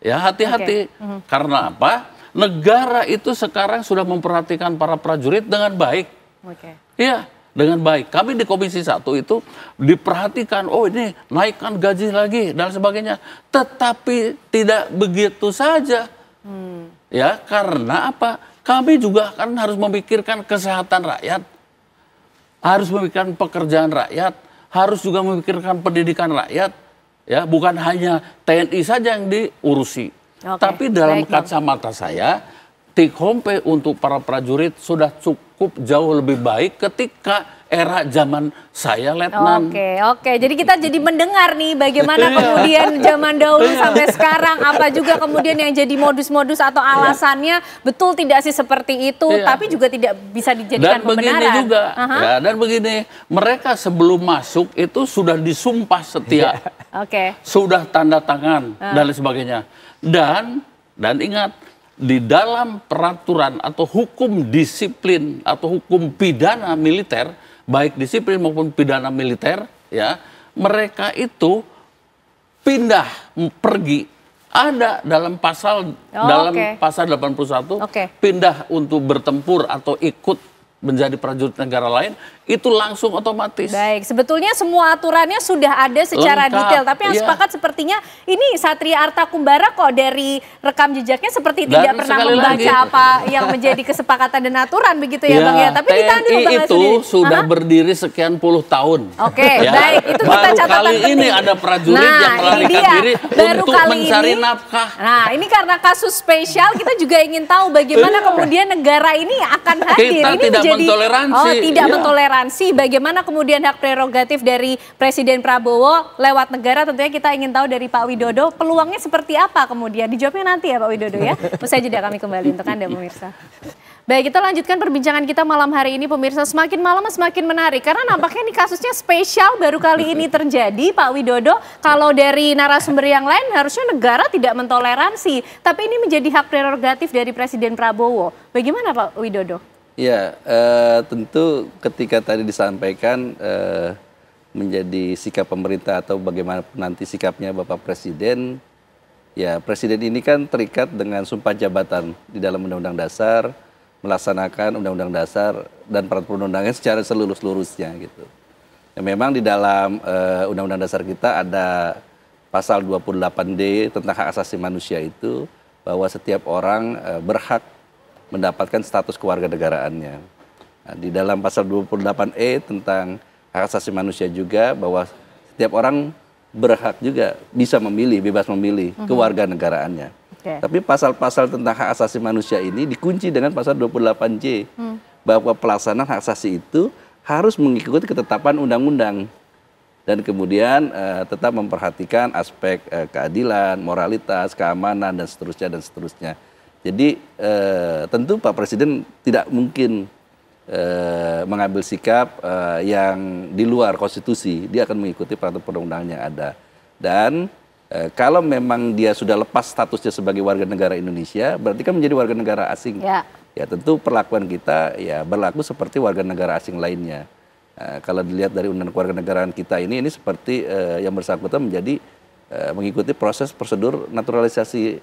ya hati-hati. Karena apa? Negara itu sekarang sudah memperhatikan para prajurit dengan baik. Iya, dengan baik. Kami di Komisi 1 itu diperhatikan, oh ini naikkan gaji lagi dan sebagainya. Tetapi tidak begitu saja. Ya, karena apa? Kami juga kan harus memikirkan kesehatan rakyat. Harus memikirkan pekerjaan rakyat. Harus juga memikirkan pendidikan rakyat. Ya, bukan hanya TNI saja yang diurusi. Tapi dalam kacamata saya, take home pay untuk para prajurit sudah cukup jauh lebih baik ketika era zaman saya letnan. Jadi kita jadi mendengar nih bagaimana kemudian zaman dahulu sampai sekarang, apa juga kemudian yang jadi modus-modus atau alasannya betul tidak sih seperti itu, tapi juga tidak bisa dijadikan pembenaran. Begini juga, ya, dan begini, mereka sebelum masuk itu sudah disumpah setia, sudah tanda tangan dan lain sebagainya. Dan ingat, di dalam peraturan atau hukum disiplin atau hukum pidana militer, baik disiplin maupun pidana militer, ya, mereka itu pindah pergi. Ada dalam pasal pasal 81 pindah untuk bertempur atau ikut menjadi prajurit negara lain, itu langsung otomatis. Baik, sebetulnya semua aturannya sudah ada secara detail, tapi yang sepakat sepertinya ini Satria Arta Kumbara kok dari rekam jejaknya seperti tidak pernah membaca apa yang menjadi kesepakatan dan aturan begitu ya Bang ya. Tapi ditahan dulu Bang itu sudah berdiri sekian puluh tahun. Baik, itu kita catatan kali penting. Ini ada prajurit yang melarikan diri untuk mencari nafkah. Nah, ini karena kasus spesial kita juga ingin tahu bagaimana kemudian negara ini akan hadir. Kita ini tidak mentoleransi. Tidak mentoleransi. Bagaimana kemudian hak prerogatif dari Presiden Prabowo lewat negara, tentunya kita ingin tahu dari Pak Widodo peluangnya seperti apa kemudian. Dijawabnya nanti ya Pak Widodo ya. Usai jeda kami kembali untuk Anda pemirsa. Baik, kita lanjutkan perbincangan kita malam hari ini pemirsa. Semakin malam semakin menarik karena nampaknya ini kasusnya spesial baru kali ini terjadi Pak Widodo. Kalau dari narasumber yang lain harusnya negara tidak mentoleransi. Tapi ini menjadi hak prerogatif dari Presiden Prabowo. Bagaimana Pak Widodo? Ya, tentu ketika tadi disampaikan menjadi sikap pemerintah atau bagaimana nanti sikapnya Bapak Presiden, ya Presiden ini kan terikat dengan sumpah jabatan di dalam Undang-Undang Dasar melaksanakan Undang-Undang Dasar dan peraturan perundang-undangan secara seluruh-seluruhnya gitu. Ya, memang di dalam Undang-Undang Dasar kita ada pasal 28D tentang hak asasi manusia itu bahwa setiap orang berhak mendapatkan status kewarganegaraannya. Nah, di dalam pasal 28E tentang hak asasi manusia juga bahwa setiap orang berhak juga bisa memilih, bebas memilih kewarganegaraannya. Tapi pasal-pasal tentang hak asasi manusia ini dikunci dengan pasal 28J bahwa pelaksanaan hak asasi itu harus mengikuti ketetapan undang-undang dan kemudian tetap memperhatikan aspek keadilan, moralitas, keamanan dan seterusnya. Jadi tentu Pak Presiden tidak mungkin mengambil sikap yang di luar konstitusi. Dia akan mengikuti peraturan perundang-undangan yang ada. Dan kalau memang dia sudah lepas statusnya sebagai warga negara Indonesia, berarti kan menjadi warga negara asing. Ya tentu perlakuan kita ya berlaku seperti warga negara asing lainnya. Kalau dilihat dari undang-undang kewarganegaraan kita ini seperti yang bersangkutan menjadi mengikuti proses prosedur naturalisasi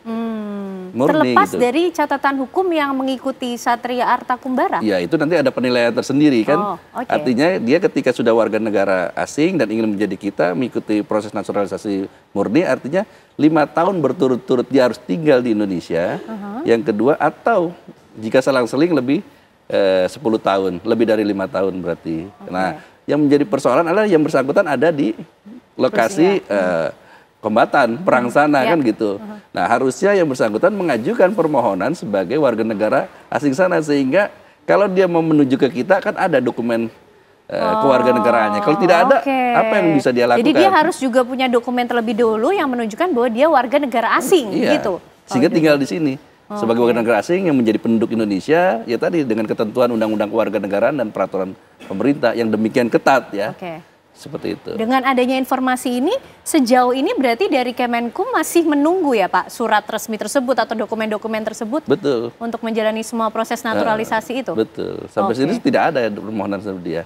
murni. Terlepas gitu. dari catatan hukum yang mengikuti Satria Arta Kumbara? Ya itu nanti ada penilaian tersendiri kan. Artinya dia ketika sudah warga negara asing dan ingin menjadi kita mengikuti proses naturalisasi murni, artinya 5 tahun berturut-turut dia harus tinggal di Indonesia. Yang kedua atau jika selang-seling lebih 10 tahun, lebih dari 5 tahun berarti. Nah, yang menjadi persoalan adalah yang bersangkutan ada di lokasi kombatan, perang sana kan gitu. Nah, harusnya yang bersangkutan mengajukan permohonan sebagai warga negara asing sana sehingga kalau dia mau menuju ke kita kan ada dokumen kewarganegaraannya. Kalau tidak ada, apa yang bisa dia lakukan? Jadi dia harus juga punya dokumen terlebih dahulu yang menunjukkan bahwa dia warga negara asing gitu. Sehingga tinggal di sini. Sebagai warga negara asing yang menjadi penduduk Indonesia, ya tadi dengan ketentuan undang-undang kewarganegaraan dan peraturan pemerintah yang demikian ketat ya. Seperti itu. Dengan adanya informasi ini, sejauh ini berarti dari Kemenkum masih menunggu ya Pak surat resmi tersebut atau dokumen-dokumen tersebut? Betul. Untuk menjalani semua proses naturalisasi itu? Betul. Sampai sini tidak ada permohonan seperti dia.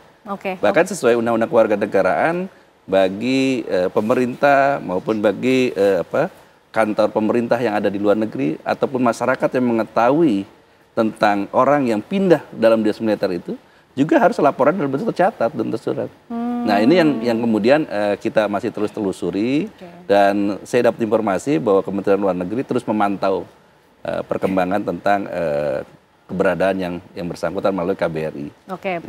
Bahkan sesuai undang-undang kewarganegaraan bagi pemerintah maupun bagi kantor pemerintah yang ada di luar negeri ataupun masyarakat yang mengetahui tentang orang yang pindah dalam dinas militer itu juga harus laporan dalam bentuk tercatat dan tersurat. Nah ini yang kemudian kita masih terus telusuri dan saya dapat informasi bahwa Kementerian Luar Negeri terus memantau perkembangan tentang keberadaan yang bersangkutan melalui KBRI.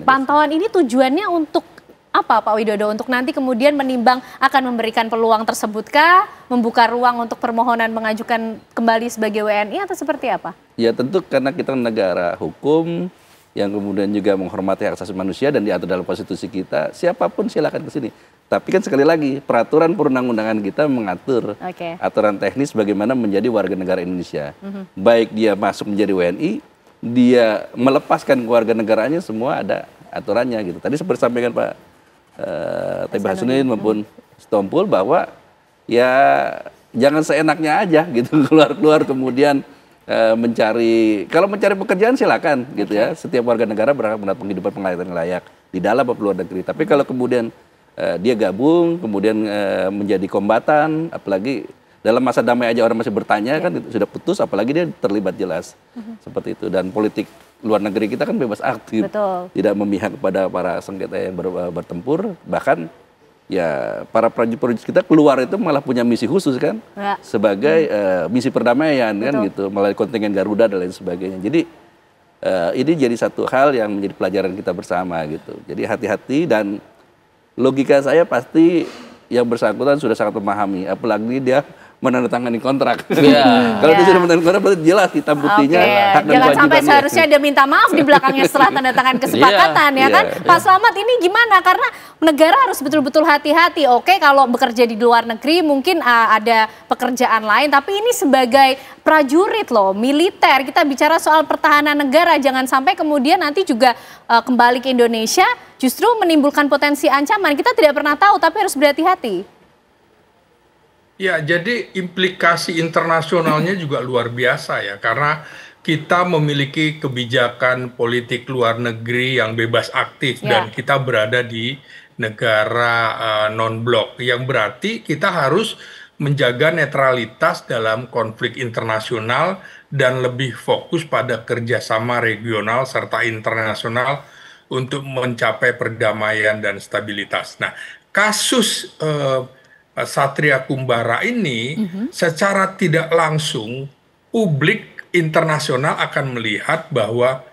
Pantauan ini tujuannya untuk apa Pak Widodo? Untuk nanti kemudian menimbang akan memberikan peluang tersebutkah, membuka ruang untuk permohonan mengajukan kembali sebagai WNI atau seperti apa? Ya tentu karena kita negara hukum yang kemudian juga menghormati hak asasi manusia dan diatur dalam konstitusi kita, siapapun silakan ke sini. Tapi kan sekali lagi peraturan perundang-undangan kita mengatur aturan teknis bagaimana menjadi warga negara Indonesia. Baik dia masuk menjadi WNI, dia melepaskan kewarganegaraannya, semua ada aturannya gitu. Tadi seperti sampaikan Pak T.B. Hasanuddin maupun Sitompul bahwa ya jangan seenaknya aja gitu keluar kemudian kalau mencari pekerjaan silakan gitu ya. Setiap warga negara berhak mendapat penghidupan pengayaan layak di dalam maupun luar negeri. Tapi kalau kemudian dia gabung kemudian menjadi kombatan, apalagi dalam masa damai aja orang masih bertanya kan sudah putus, apalagi dia terlibat jelas seperti itu. Dan politik luar negeri kita kan bebas aktif, tidak memihak kepada para sengketa yang bertempur, bahkan ya para prajurit kita keluar itu malah punya misi khusus kan, sebagai misi perdamaian kan gitu, melalui kontingen Garuda dan lain sebagainya. Jadi ini jadi satu hal yang menjadi pelajaran kita bersama gitu. Jadi hati-hati dan logika saya pasti yang bersangkutan sudah sangat memahami, apalagi dia menandatangani kontrak. Kalau dia sudah menandatangani kontrak berarti jelas hitam putihnya hak dan kewajibannya. Jangan sampai seharusnya dia minta maaf di belakangnya setelah tanda tangan kesepakatan ya kan. Pak Slamet ini gimana? Karena negara harus betul-betul hati-hati. Oke, kalau bekerja di luar negeri mungkin ada pekerjaan lain, tapi ini sebagai prajurit loh, militer. Kita bicara soal pertahanan negara, jangan sampai kemudian nanti juga kembali ke Indonesia justru menimbulkan potensi ancaman. Kita tidak pernah tahu, tapi harus berhati-hati. Ya, jadi implikasi internasionalnya juga luar biasa ya, karena kita memiliki kebijakan politik luar negeri yang bebas aktif dan kita berada di negara non-blok, yang berarti kita harus menjaga netralitas dalam konflik internasional dan lebih fokus pada kerjasama regional serta internasional untuk mencapai perdamaian dan stabilitas. Nah, kasus Satria Kumbara ini secara tidak langsung publik internasional akan melihat bahwa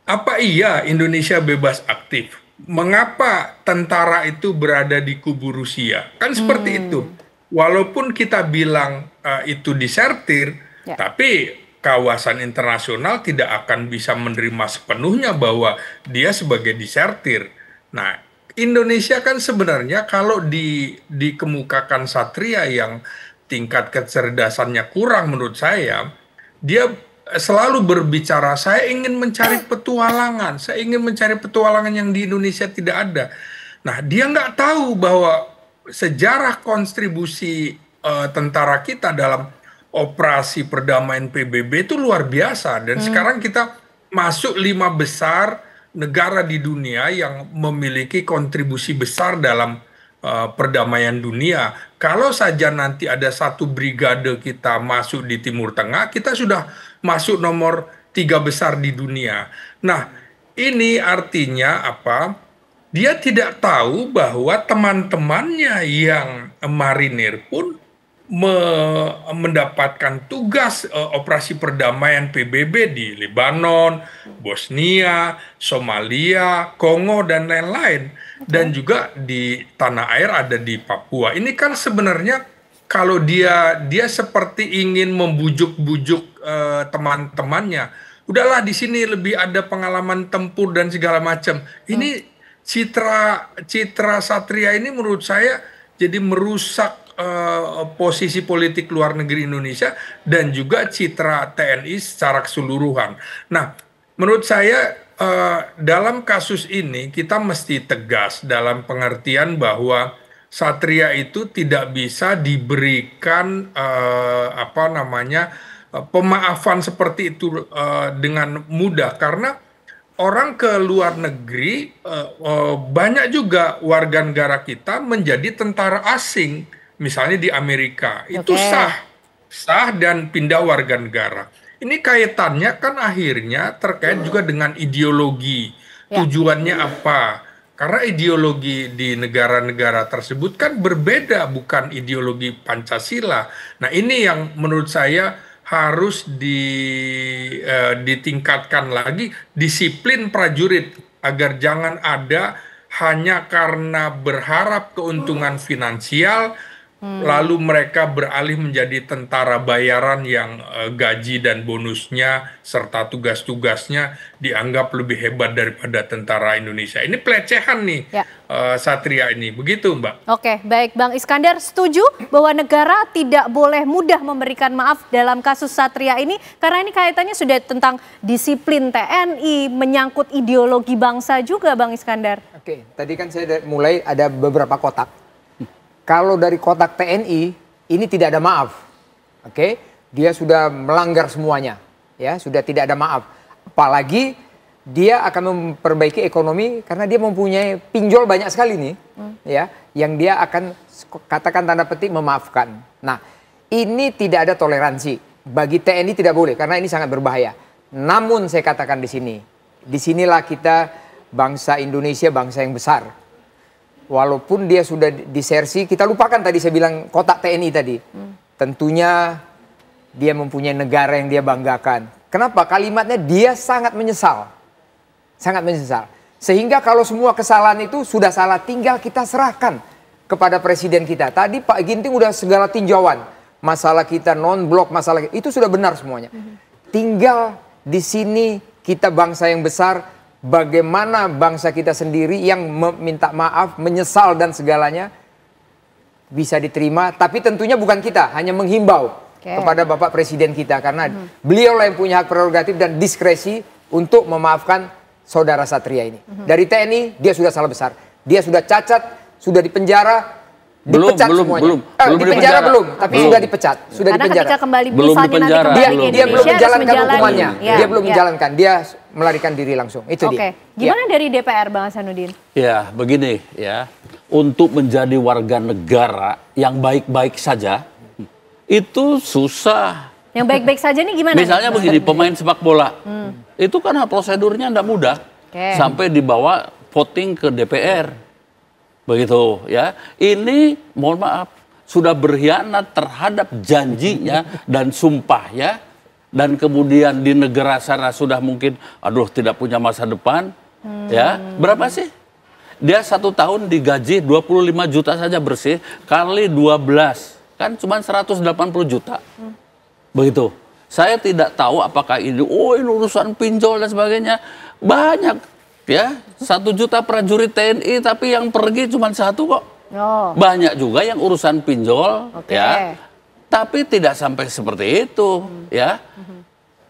apa iya Indonesia bebas aktif? Mengapa tentara itu berada di kubu Rusia? Kan seperti itu. Walaupun kita bilang itu disertir, tapi kawasan internasional tidak akan bisa menerima sepenuhnya bahwa dia sebagai disertir. Nah, Indonesia kan sebenarnya kalau dikemukakan Satria yang tingkat kecerdasannya kurang menurut saya, dia selalu berbicara, saya ingin mencari petualangan, saya ingin mencari petualangan yang di Indonesia tidak ada. Nah, dia nggak tahu bahwa sejarah kontribusi tentara kita dalam operasi perdamaian PBB itu luar biasa. Dan sekarang kita masuk 5 besar negara di dunia yang memiliki kontribusi besar dalam perdamaian dunia. Kalau saja nanti ada 1 brigade kita masuk di Timur Tengah, kita sudah masuk nomor 3 besar di dunia. Nah, ini artinya apa? Dia tidak tahu bahwa teman-temannya yang marinir pun mendapatkan tugas operasi perdamaian PBB di Lebanon, Bosnia, Somalia, Kongo, dan lain-lain. Dan juga di tanah air ada di Papua. Ini kan sebenarnya kalau dia seperti ingin membujuk-bujuk teman-temannya. Udahlah, di sini lebih ada pengalaman tempur dan segala macam. Ini citra Satria ini menurut saya jadi merusak posisi politik luar negeri Indonesia dan juga citra TNI secara keseluruhan. Nah, menurut saya dalam kasus ini kita mesti tegas dalam pengertian bahwa Satria itu tidak bisa diberikan pemaafan seperti itu dengan mudah, karena orang ke luar negeri, banyak juga warga negara kita menjadi tentara asing, misalnya di Amerika. Itu sah dan pindah warga negara. Ini kaitannya kan akhirnya terkait juga dengan ideologi. Tujuannya apa? Karena ideologi di negara-negara tersebut kan berbeda, bukan ideologi Pancasila. Nah, ini yang menurut saya harus ditingkatkan lagi disiplin prajurit agar jangan ada hanya karena berharap keuntungan finansial lalu mereka beralih menjadi tentara bayaran yang gaji dan bonusnya serta tugas-tugasnya dianggap lebih hebat daripada tentara Indonesia. Ini pelecehan nih Satria ini, begitu Mbak. Oke, baik Bang Iskandar, setuju bahwa negara tidak boleh mudah memberikan maaf dalam kasus Satria ini karena ini kaitannya sudah tentang disiplin TNI, menyangkut ideologi bangsa juga Bang Iskandar. Oke, tadi kan saya mulai ada beberapa kotak. Kalau dari kotak TNI ini tidak ada maaf, dia sudah melanggar semuanya, ya sudah tidak ada maaf. Apalagi dia akan memperbaiki ekonomi karena dia mempunyai pinjol banyak sekali nih, ya, yang dia akan katakan tanda petik memaafkan. Nah, ini tidak ada toleransi bagi TNI, tidak boleh karena ini sangat berbahaya. Namun saya katakan disinilah kita bangsa Indonesia, bangsa yang besar. Walaupun dia sudah disersi, kita lupakan tadi saya bilang kotak TNI tadi. Tentunya dia mempunyai negara yang dia banggakan. Kenapa? Kalimatnya dia sangat menyesal. Sangat menyesal. Sehingga kalau semua kesalahan itu sudah salah, tinggal kita serahkan kepada presiden kita. Tadi Pak Ginting udah segala tinjauan. Masalah kita non-blok, masalah itu sudah benar semuanya. Tinggal di sini kita bangsa yang besar, bagaimana bangsa kita sendiri yang meminta maaf, menyesal dan segalanya bisa diterima. Tapi tentunya bukan kita, hanya menghimbau kepada Bapak Presiden kita. Karena beliau yang punya hak prerogatif dan diskresi untuk memaafkan saudara Satria ini. Dari TNI, dia sudah salah besar. Dia sudah cacat, sudah dipenjara, dipecat semuanya. Dipenjara belum, tapi sudah dipecat, sudah dipenjara. Karena ketika kembali dia belum menjalankan hukumannya. Dia belum menjalankan, dia melarikan diri langsung. Itu dia. Gimana dari DPR Bang Hasanuddin? Ya, begini ya. Untuk menjadi warga negara yang baik-baik saja, itu susah. Yang baik-baik saja nih gimana? Misalnya begini, pemain sepak bola, itu kan prosedurnya tidak mudah, sampai dibawa voting ke DPR, begitu ya. Ini mohon maaf sudah berkhianat terhadap janjinya dan sumpahnya, dan kemudian di negara sana sudah mungkin, aduh tidak punya masa depan, ya berapa sih? Dia 1 tahun digaji 25 juta saja bersih, kali 12, kan cuma 180 juta. Begitu. Saya tidak tahu apakah ini urusan pinjol dan sebagainya. Banyak ya, 1 juta prajurit TNI tapi yang pergi cuma 1 kok. Banyak juga yang urusan pinjol ya. Tapi tidak sampai seperti itu ya.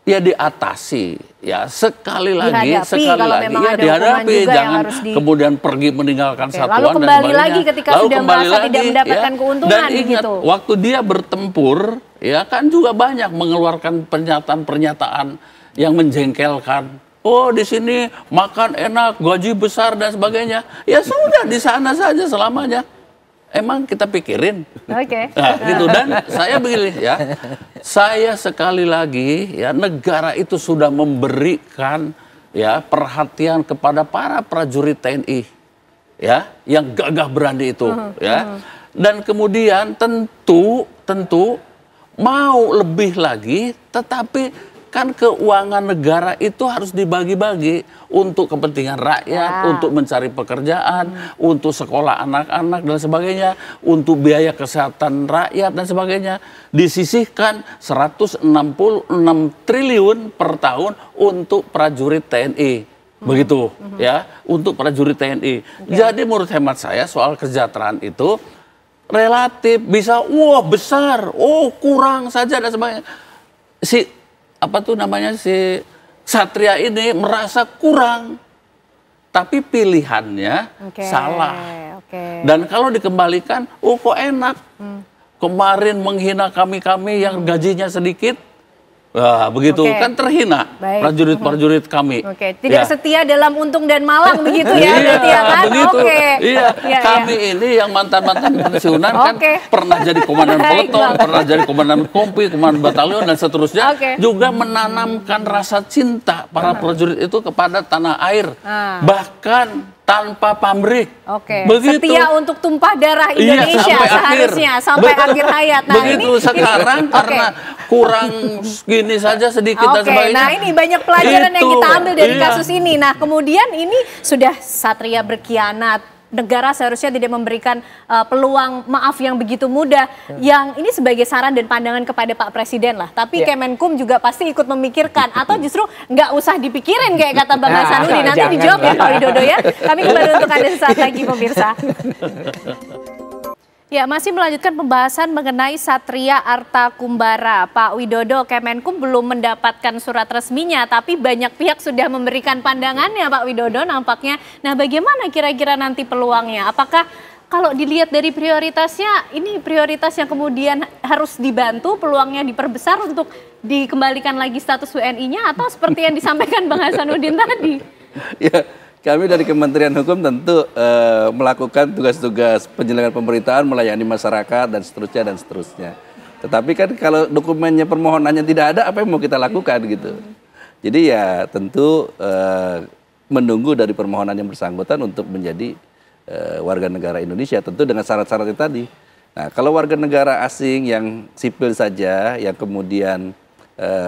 Ya diatasi ya, sekali lagi ya dihadapi, jangan kemudian pergi meninggalkan satuan. Lalu kembali lagi ketika sudah merasa tidak mendapatkan keuntungan. Dan ingat, waktu dia bertempur ya kan juga banyak mengeluarkan pernyataan-pernyataan yang menjengkelkan. Oh di sini makan enak, gaji besar dan sebagainya. Ya sudah di sana saja selamanya. Emang kita pikirin. Nah, gitu. Dan saya begini ya, saya sekali lagi ya, negara itu sudah memberikan ya perhatian kepada para prajurit TNI ya yang gagah berani itu ya. Dan kemudian tentu mau lebih lagi, tetapi kan keuangan negara itu harus dibagi-bagi untuk kepentingan rakyat, untuk mencari pekerjaan, untuk sekolah anak-anak dan sebagainya, untuk biaya kesehatan rakyat dan sebagainya. Disisihkan 166 triliun per tahun untuk prajurit TNI. Begitu ya, untuk prajurit TNI. Jadi menurut hemat saya soal kesejahteraan itu relatif bisa besar, kurang saja dan sebagainya. Si Satria ini merasa kurang, tapi pilihannya salah. Dan kalau dikembalikan, kok enak. Kemarin menghina kami yang gajinya sedikit, begitu kan terhina prajurit-prajurit kami. Tidak setia dalam untung dan malang begitu ya, berarti ya kan? Begitu. Kami ini yang mantan-mantan pensiunan kan pernah jadi komandan peleton, pernah jadi komandan kompi, komandan batalion dan seterusnya, juga menanamkan rasa cinta para prajurit itu kepada tanah air, bahkan tanpa pamrih. Begitu. Setia untuk tumpah darah Indonesia seharusnya sampai akhir hayat. Nah, begitu ini, sekarang karena kurang gini saja sedikit dan sebagainya. Nah ini banyak pelajaran yang kita ambil dari kasus ini. Nah kemudian ini sudah Satria berkhianat. Negara seharusnya tidak memberikan peluang maaf yang begitu mudah. Yang ini sebagai saran dan pandangan kepada Pak Presiden lah. Tapi Kemenkum juga pasti ikut memikirkan. Atau justru nggak usah dipikirin kayak kata Bang Hasanuddin. Nanti dijawab ya Pak Widodo ya. Kami kembali untuk Anda sesaat lagi pemirsa. Ya, masih melanjutkan pembahasan mengenai Satria Arta Kumbara. Pak Widodo, Kemenkum belum mendapatkan surat resminya, tapi banyak pihak sudah memberikan pandangannya Pak Widodo nampaknya. Nah, bagaimana kira-kira nanti peluangnya? Apakah kalau dilihat dari prioritasnya, ini prioritas yang kemudian harus dibantu, peluangnya diperbesar untuk dikembalikan lagi status WNI-nya, atau seperti yang disampaikan Bang Hasanuddin tadi? Ya. Kami dari Kementerian Hukum tentu melakukan tugas-tugas penyelenggaraan pemerintahan, melayani masyarakat dan seterusnya. Tetapi kan kalau dokumennya permohonannya tidak ada, apa yang mau kita lakukan gitu. Jadi ya tentu menunggu dari permohonan yang bersangkutan untuk menjadi warga negara Indonesia, tentu dengan syarat-syaratnya tadi. Nah kalau warga negara asing yang sipil saja, yang kemudian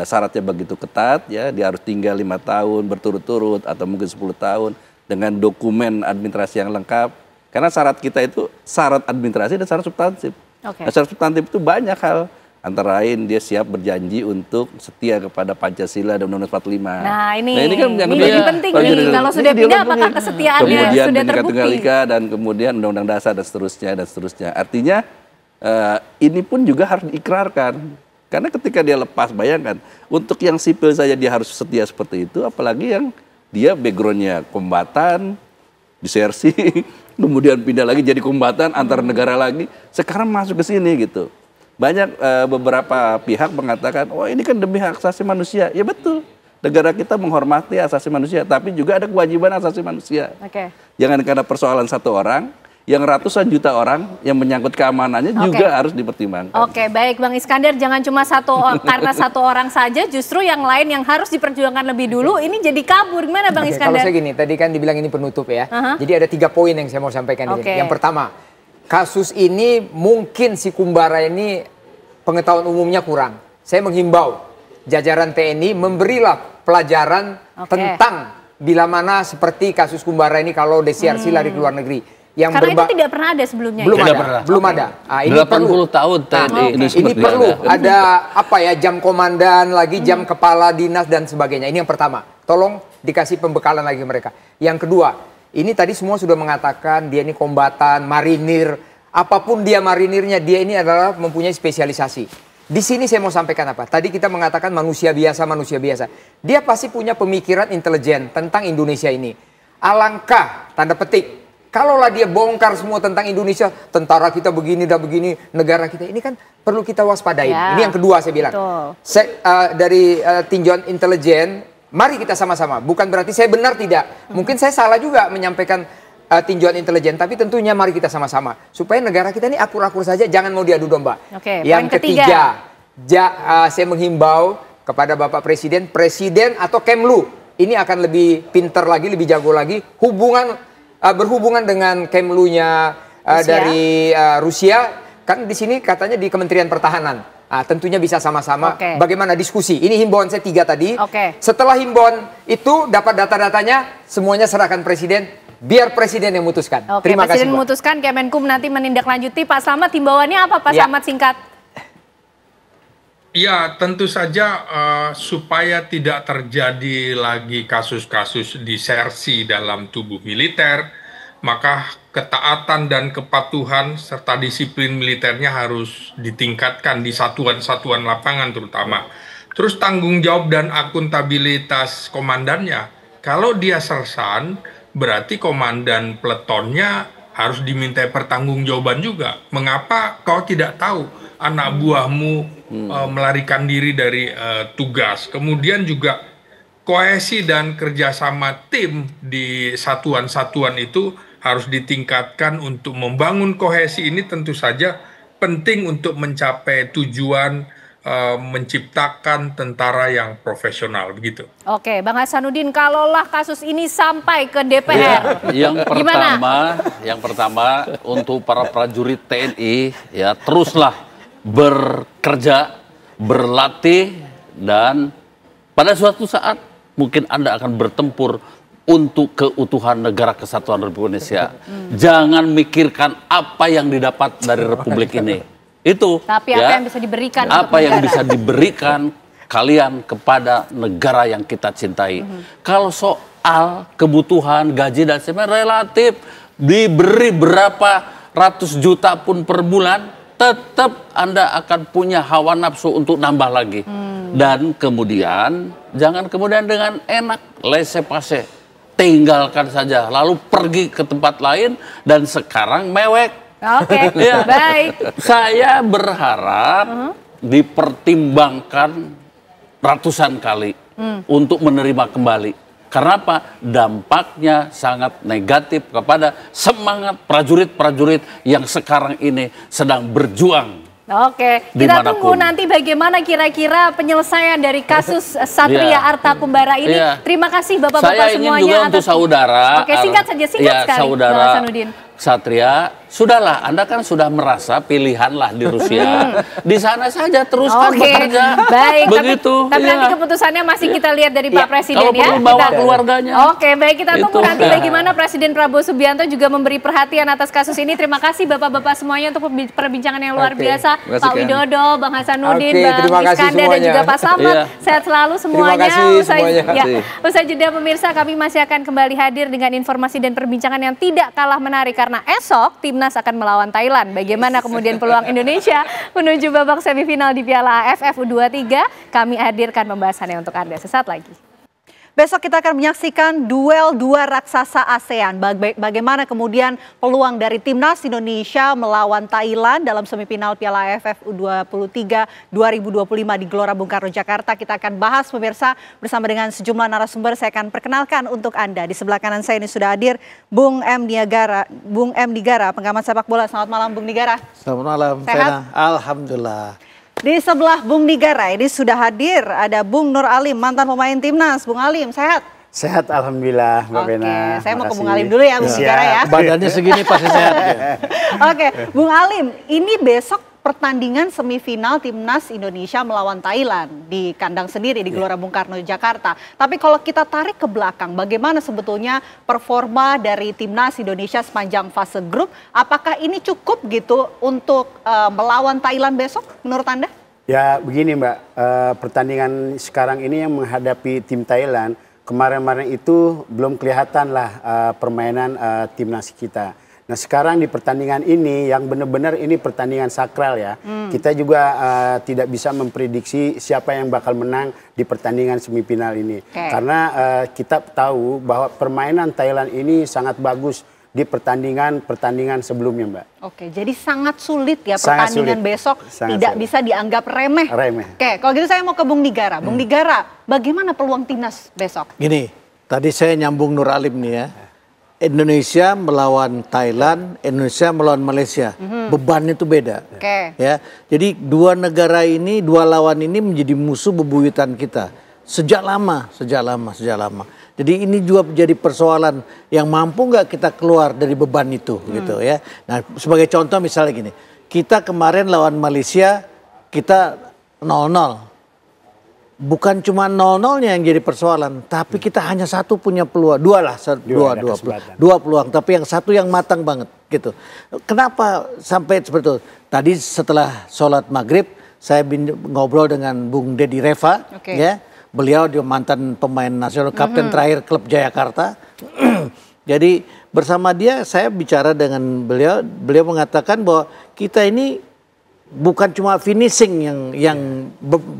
syaratnya begitu ketat ya, dia harus tinggal 5 tahun berturut-turut atau mungkin 10 tahun dengan dokumen administrasi yang lengkap. Karena syarat kita itu syarat administrasi dan syarat substantif. Nah, syarat substantif itu banyak hal. Antara lain dia siap berjanji untuk setia kepada Pancasila dan Undang-Undang 45. Nah ini kan ini penting nih. Kalau sudah pindah apakah kesetiaannya kemudian sudah terbukti? Tunggal Ika dan kemudian Undang-Undang Dasar dan seterusnya. Artinya ini pun juga harus diikrarkan. Karena ketika dia lepas, bayangkan, untuk yang sipil saja dia harus setia seperti itu, apalagi yang dia backgroundnya kombatan, disersi, kemudian pindah lagi jadi kombatan antar negara lagi, sekarang masuk ke sini gitu. Banyak beberapa pihak mengatakan, oh ini kan demi hak asasi manusia. Ya betul, negara kita menghormati hak asasi manusia, tapi juga ada kewajiban hak asasi manusia. Jangan karena persoalan satu orang, yang ratusan juta orang yang menyangkut keamanannya juga harus dipertimbangkan. Oke, baik Bang Iskandar, jangan cuma karena satu orang saja, justru yang lain yang harus diperjuangkan lebih dulu, ini jadi kabur. Gimana Bang Iskandar? Kalau saya gini, tadi kan dibilang ini penutup ya. Jadi ada 3 poin yang saya mau sampaikan di sini. Yang pertama, kasus ini mungkin si Kumbara ini pengetahuan umumnya kurang. Saya menghimbau jajaran TNI memberilah pelajaran tentang bila mana seperti kasus Kumbara ini kalau DCRC lari ke luar negeri. Yang karena itu tidak pernah ada sebelumnya. Belum ada. Nah, ini 80 perlu. tahun TNI Ini perlu ada apa ya, jam komandan lagi, jam kepala dinas dan sebagainya. Ini yang pertama. Tolong dikasih pembekalan lagi mereka. Yang kedua, ini tadi semua sudah mengatakan dia ini kombatan, marinir, apapun dia marinirnya, dia ini adalah mempunyai spesialisasi. Di sini saya mau sampaikan apa? Tadi kita mengatakan manusia biasa, manusia biasa. Dia pasti punya pemikiran intelijen tentang Indonesia ini. Alangkah, tanda petik, kalaulah dia bongkar semua tentang Indonesia, tentara kita begini dan begini, negara kita, ini kan perlu kita waspadain. Ini yang kedua saya bilang. Dari tinjauan intelijen, mari kita sama-sama. Bukan berarti saya benar tidak. Mungkin saya salah juga menyampaikan tinjauan intelijen, tapi tentunya mari kita sama-sama supaya negara kita ini akur-akur saja, jangan mau diadu domba. Yang ketiga, saya menghimbau kepada Bapak Presiden atau Kemlu ini akan lebih pintar lagi, lebih jago lagi berhubungan dengan Kemlunya dari Rusia, kan di sini katanya di Kementerian Pertahanan. Tentunya bisa sama-sama bagaimana diskusi. Ini himbauan saya 3 tadi. Setelah himbauan itu dapat data-datanya, semuanya serahkan Presiden. Biar Presiden yang memutuskan. Terima kasih. Presiden memutuskan, Kemenkum nanti menindaklanjuti. Pak Slamet, himbauannya apa Pak Slamet singkat? Ya, tentu saja supaya tidak terjadi lagi kasus-kasus disersi dalam tubuh militer, maka ketaatan dan kepatuhan serta disiplin militernya harus ditingkatkan di satuan-satuan lapangan terutama. Terus tanggung jawab dan akuntabilitas komandannya. Kalau dia sersan, berarti komandan peletonnya harus dimintai pertanggungjawaban juga. Mengapa kau tidak tahu anak buahmu melarikan diri dari tugas? Kemudian juga kohesi dan kerjasama tim di satuan-satuan itu harus ditingkatkan. Untuk membangun kohesi ini tentu saja penting untuk mencapai tujuan menciptakan tentara yang profesional, begitu. Oke, Bang Hasanuddin, kalaulah kasus ini sampai ke DPR, yang pertama untuk para prajurit TNI ya teruslah bekerja, berlatih, dan pada suatu saat mungkin Anda akan bertempur untuk keutuhan negara kesatuan Republik Indonesia. Jangan mikirkan apa yang didapat dari Republik ini. Itu. Tapi apa yang bisa diberikan? Apa yang bisa diberikan kalian kepada negara yang kita cintai. Kalau soal kebutuhan gaji dan sebagainya relatif, diberi berapa ratus juta pun per bulan, tetap Anda akan punya hawa nafsu untuk nambah lagi. Dan kemudian jangan kemudian dengan enak laissez-passer, tinggalkan saja lalu pergi ke tempat lain dan sekarang mewek. Baik. Saya berharap dipertimbangkan ratusan kali untuk menerima kembali. Karena apa? Dampaknya sangat negatif kepada semangat prajurit-prajurit yang sekarang ini sedang berjuang. Kita tunggu nanti bagaimana kira-kira penyelesaian dari kasus Satria Arta Kumbara ini. Terima kasih Bapak-Bapak semuanya. Saya ingin juga untuk saudara. Singkat saja, singkat sekali. Saudara Satria, sudahlah, Anda kan sudah merasa pilihan lah di Rusia. Di sana saja teruskan bekerja. Baik, begitu. Tapi nanti keputusannya masih kita lihat dari Pak Presiden kalau perlu bawa keluarganya. Baik, kita tunggu nanti bagaimana Presiden Prabowo Subianto juga memberi perhatian atas kasus ini. Terima kasih Bapak-Bapak semuanya untuk perbincangan yang luar biasa. Pak Widodo, Bang Hasanuddin, Bang Iskandar, dan juga Pak Slamet. Sehat selalu semuanya. Usai jeda pemirsa, kami masih akan kembali hadir dengan informasi dan perbincangan yang tidak kalah menarik. Karena esok Timnas akan melawan Thailand. Bagaimana kemudian peluang Indonesia menuju babak semifinal di Piala AFF U23? Kami hadirkan pembahasannya untuk Anda sesaat lagi. Besok kita akan menyaksikan duel dua raksasa ASEAN. Bagaimana kemudian peluang dari Timnas Indonesia melawan Thailand dalam semifinal Piala AFF U23 2025 di Gelora Bung Karno, Jakarta. Kita akan bahas pemirsa bersama dengan sejumlah narasumber. Saya akan perkenalkan untuk Anda. Di sebelah kanan saya ini sudah hadir Bung M. Nigara, pengamat sepak bola. Selamat malam Bung Nigara. Selamat malam, Fena. Alhamdulillah. Di sebelah Bung Nigara ini sudah hadir ada Bung Nur Alim, mantan pemain Timnas. Bung Alim, sehat? Sehat alhamdulillah, Mbak Bena. Saya mau ke Bung Alim dulu ya, Bung Nigara ya. Badannya segini pasti sehat. Oke, Bung Alim, ini besok pertandingan semifinal Timnas Indonesia melawan Thailand di kandang sendiri di Gelora Bung Karno, Jakarta. Tapi kalau kita tarik ke belakang, bagaimana sebetulnya performa dari Timnas Indonesia sepanjang fase grup? Apakah ini cukup gitu untuk melawan Thailand besok menurut Anda? Ya begini Mbak, pertandingan sekarang ini yang menghadapi tim Thailand, kemarin-kemarin itu belum kelihatan lah permainan timnas kita. Nah sekarang di pertandingan ini yang benar-benar ini pertandingan sakral ya. Kita juga tidak bisa memprediksi siapa yang bakal menang di pertandingan semifinal ini. Karena kita tahu bahwa permainan Thailand ini sangat bagus di pertandingan sebelumnya Mbak. Oke, jadi sangat sulit ya pertandingan besok, tidak bisa dianggap remeh. Oke, kalau gitu saya mau ke Bung Nigara. Bung Nigara, bagaimana peluang Timnas besok? Gini, tadi saya nyambung Nur Alim nih ya. Indonesia melawan Thailand, Indonesia melawan Malaysia, bebannya itu beda. Ya, jadi dua negara ini, dua lawan ini menjadi musuh bebuyutan kita sejak lama. Jadi ini juga menjadi persoalan yang mampu nggak kita keluar dari beban itu, gitu ya. Nah, sebagai contoh misalnya gini, kita kemarin lawan Malaysia kita 0-0. Bukan cuma 0-0-nya yang jadi persoalan, tapi kita hanya satu punya peluang, dua peluang, tapi yang satu yang matang banget gitu. Kenapa sampai seperti itu? Tadi setelah sholat maghrib, saya ngobrol dengan Bung Dedi Reva, ya, beliau dia mantan pemain nasional, kapten terakhir klub Jayakarta. Jadi bersama dia saya bicara dengan beliau mengatakan bahwa kita ini bukan cuma finishing yang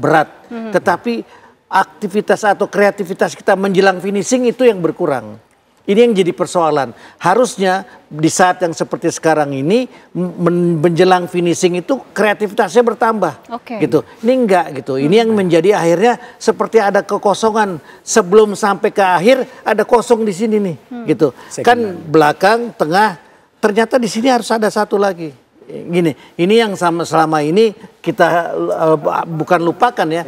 berat, tetapi aktivitas atau kreativitas kita menjelang finishing itu yang berkurang. Ini yang jadi persoalan. Harusnya di saat yang seperti sekarang ini menjelang finishing itu kreativitasnya bertambah. Gitu. Ini enggak gitu. Ini yang menjadi akhirnya seperti ada kekosongan sebelum sampai ke akhir ada kosong di sini nih. Gitu. Kan belakang, tengah, ternyata di sini harus ada satu lagi. Gini, ini yang selama ini kita bukan lupakan ya,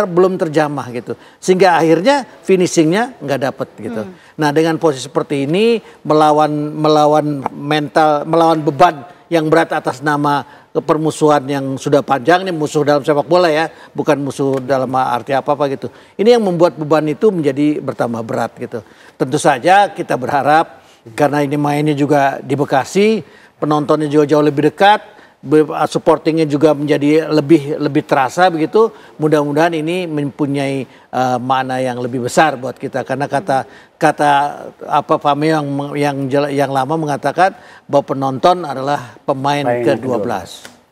belum terjamah gitu, sehingga akhirnya finishingnya nggak dapet gitu. Nah dengan posisi seperti ini melawan beban yang berat atas nama permusuhan yang sudah panjang, ini musuh dalam sepak bola ya, bukan musuh dalam arti apa gitu. Ini yang membuat beban itu menjadi bertambah berat gitu. Tentu saja kita berharap karena ini mainnya juga di Bekasi, penontonnya juga jauh lebih dekat, supportingnya juga menjadi lebih terasa begitu. Mudah-mudahan ini mempunyai makna yang lebih besar buat kita, karena kata Fame yang lama mengatakan bahwa penonton adalah pemain ke-12.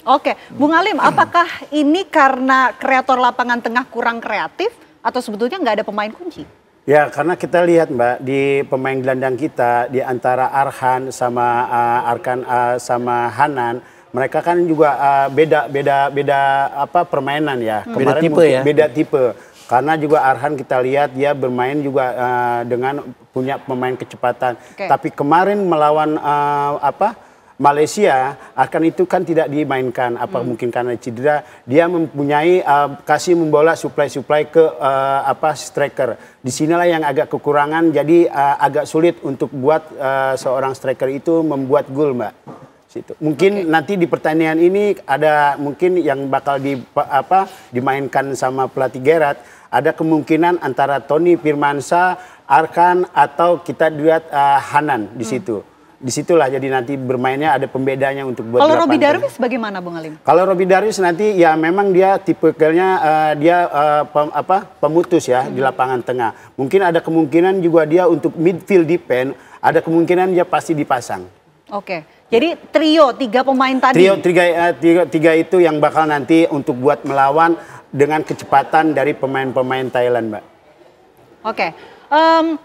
Oke, Bung Alim, apakah ini karena kreator lapangan tengah kurang kreatif atau sebetulnya nggak ada pemain kunci? Ya karena kita lihat Mbak di pemain gelandang kita di antara Arhan sama sama Hanan, mereka kan juga beda permainan ya. Beda tipe ya. Beda tipe. Karena juga Arhan kita lihat dia bermain juga dengan punya pemain kecepatan. Tapi kemarin melawan Malaysia, Arhan itu kan tidak dimainkan, mungkin karena cedera, dia mempunyai kasih membola supply ke striker. Disinilah yang agak kekurangan, jadi agak sulit untuk buat seorang striker itu membuat gol Mbak. Situ. Mungkin nanti di pertandingan ini ada mungkin yang bakal dimainkan sama pelatih Gerard, ada kemungkinan antara Tony Firmansyah, Arhan atau kita lihat Hanan di situ. Disitulah jadi nanti bermainnya ada pembedanya untuk buat. Kalau Robby Darwish bagaimana Bung Alim? Kalau Robby Darwish nanti ya memang dia tipikalnya pemutus ya di lapangan tengah. Mungkin ada kemungkinan juga dia untuk midfield defense, ada kemungkinan dia pasti dipasang. Oke, jadi trio 3 pemain tadi. Tiga itu yang bakal nanti untuk buat melawan dengan kecepatan dari pemain-pemain Thailand Mbak. Oke.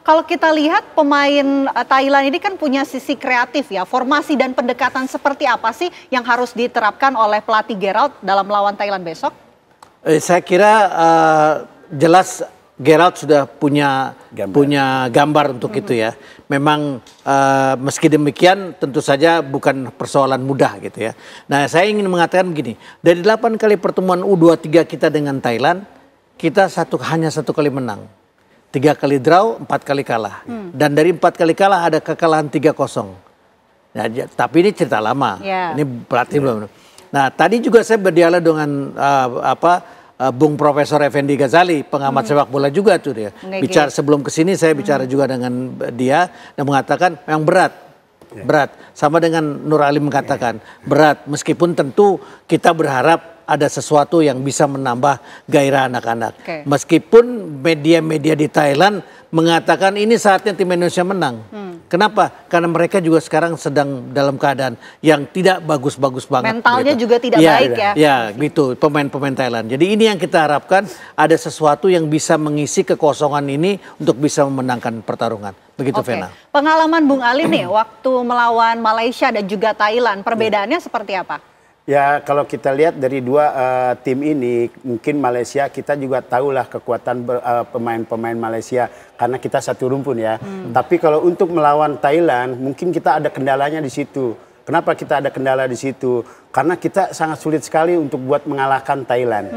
Kalau kita lihat pemain Thailand ini kan punya sisi kreatif ya. Formasi dan pendekatan seperti apa sih yang harus diterapkan oleh pelatih Gerald dalam melawan Thailand besok? Saya kira jelas Gerald sudah punya gambar untuk itu ya. Memang meski demikian tentu saja bukan persoalan mudah gitu ya. Nah, saya ingin mengatakan begini, dari 8 kali pertemuan U23 kita dengan Thailand, kita hanya satu kali menang. 3 kali draw, 4 kali kalah. Dan dari 4 kali kalah ada kekalahan 3-0. Nah, tapi ini cerita lama. Ini pelatih belum. Nah, tadi juga saya berdialog dengan Bung Profesor Effendi Ghazali, pengamat sepak bola juga tuh dia. Bicara sebelum kesini saya bicara juga dengan dia dan mengatakan yang berat. Sama dengan Nur Alim mengatakan berat. Meskipun tentu kita berharap ada sesuatu yang bisa menambah gairah anak-anak. Meskipun media-media di Thailand mengatakan ini saatnya tim Indonesia menang. Kenapa? Karena mereka juga sekarang sedang dalam keadaan yang tidak bagus-bagus banget. Mentalnya gitu. juga tidak baik ya. Ya, gitu pemain-pemain Thailand. Jadi ini yang kita harapkan ada sesuatu yang bisa mengisi kekosongan ini untuk bisa memenangkan pertarungan. Begitu, Vena. Pengalaman Bung Ali nih waktu melawan Malaysia dan juga Thailand, perbedaannya seperti apa? Ya, kalau kita lihat dari dua tim ini, mungkin Malaysia kita juga tahulah kekuatan pemain-pemain Malaysia karena kita satu rumpun ya. Tapi kalau untuk melawan Thailand, mungkin kita ada kendalanya di situ. Kenapa kita ada kendala di situ? Karena kita sangat sulit sekali untuk buat mengalahkan Thailand.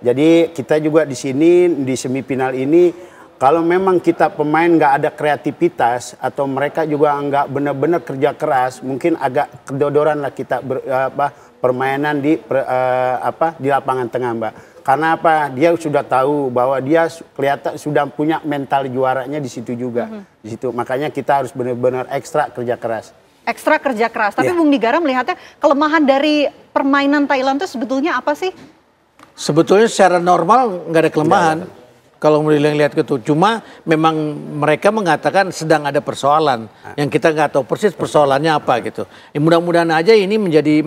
Jadi kita juga di sini di semifinal ini, kalau memang kita pemain nggak ada kreativitas atau mereka juga nggak benar-benar kerja keras, mungkin agak kedodoran lah kita permainan di lapangan tengah, Mbak. Karena apa? Dia sudah tahu bahwa dia kelihatan sudah punya mental juaranya di situ juga. Di situ makanya kita harus benar-benar ekstra kerja keras. Ekstra kerja keras. Tapi Bung Nigara melihatnya kelemahan dari permainan Thailand itu sebetulnya apa sih? Sebetulnya secara normal nggak ada kelemahan. Kalau melihat gitu, cuma memang mereka mengatakan sedang ada persoalan yang kita nggak tahu persis persoalannya apa gitu. Mudah-mudahan aja ini menjadi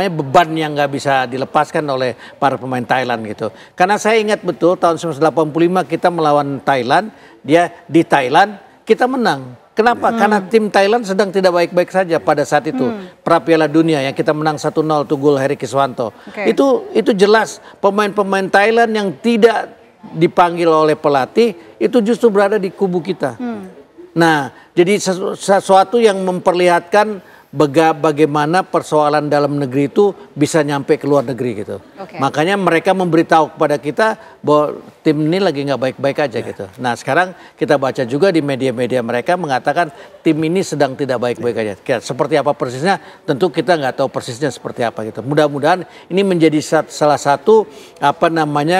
beban yang nggak bisa dilepaskan oleh para pemain Thailand gitu. Karena saya ingat betul tahun 1985 kita melawan Thailand, dia di Thailand kita menang. Kenapa? Karena tim Thailand sedang tidak baik-baik saja pada saat itu. Pra Piala Dunia yang kita menang 1-0 tuh gol Heri Kiswanto. Itu jelas pemain-pemain Thailand yang tidak dipanggil oleh pelatih itu justru berada di kubu kita. Nah, jadi sesuatu yang memperlihatkan bagaimana persoalan dalam negeri itu bisa nyampe ke luar negeri gitu. Makanya mereka memberitahu kepada kita bahwa tim ini lagi nggak baik-baik aja gitu. Nah, sekarang kita baca juga di media-media mereka mengatakan tim ini sedang tidak baik-baik aja. Seperti apa persisnya tentu kita nggak tahu persisnya seperti apa gitu. Mudah-mudahan ini menjadi salah satu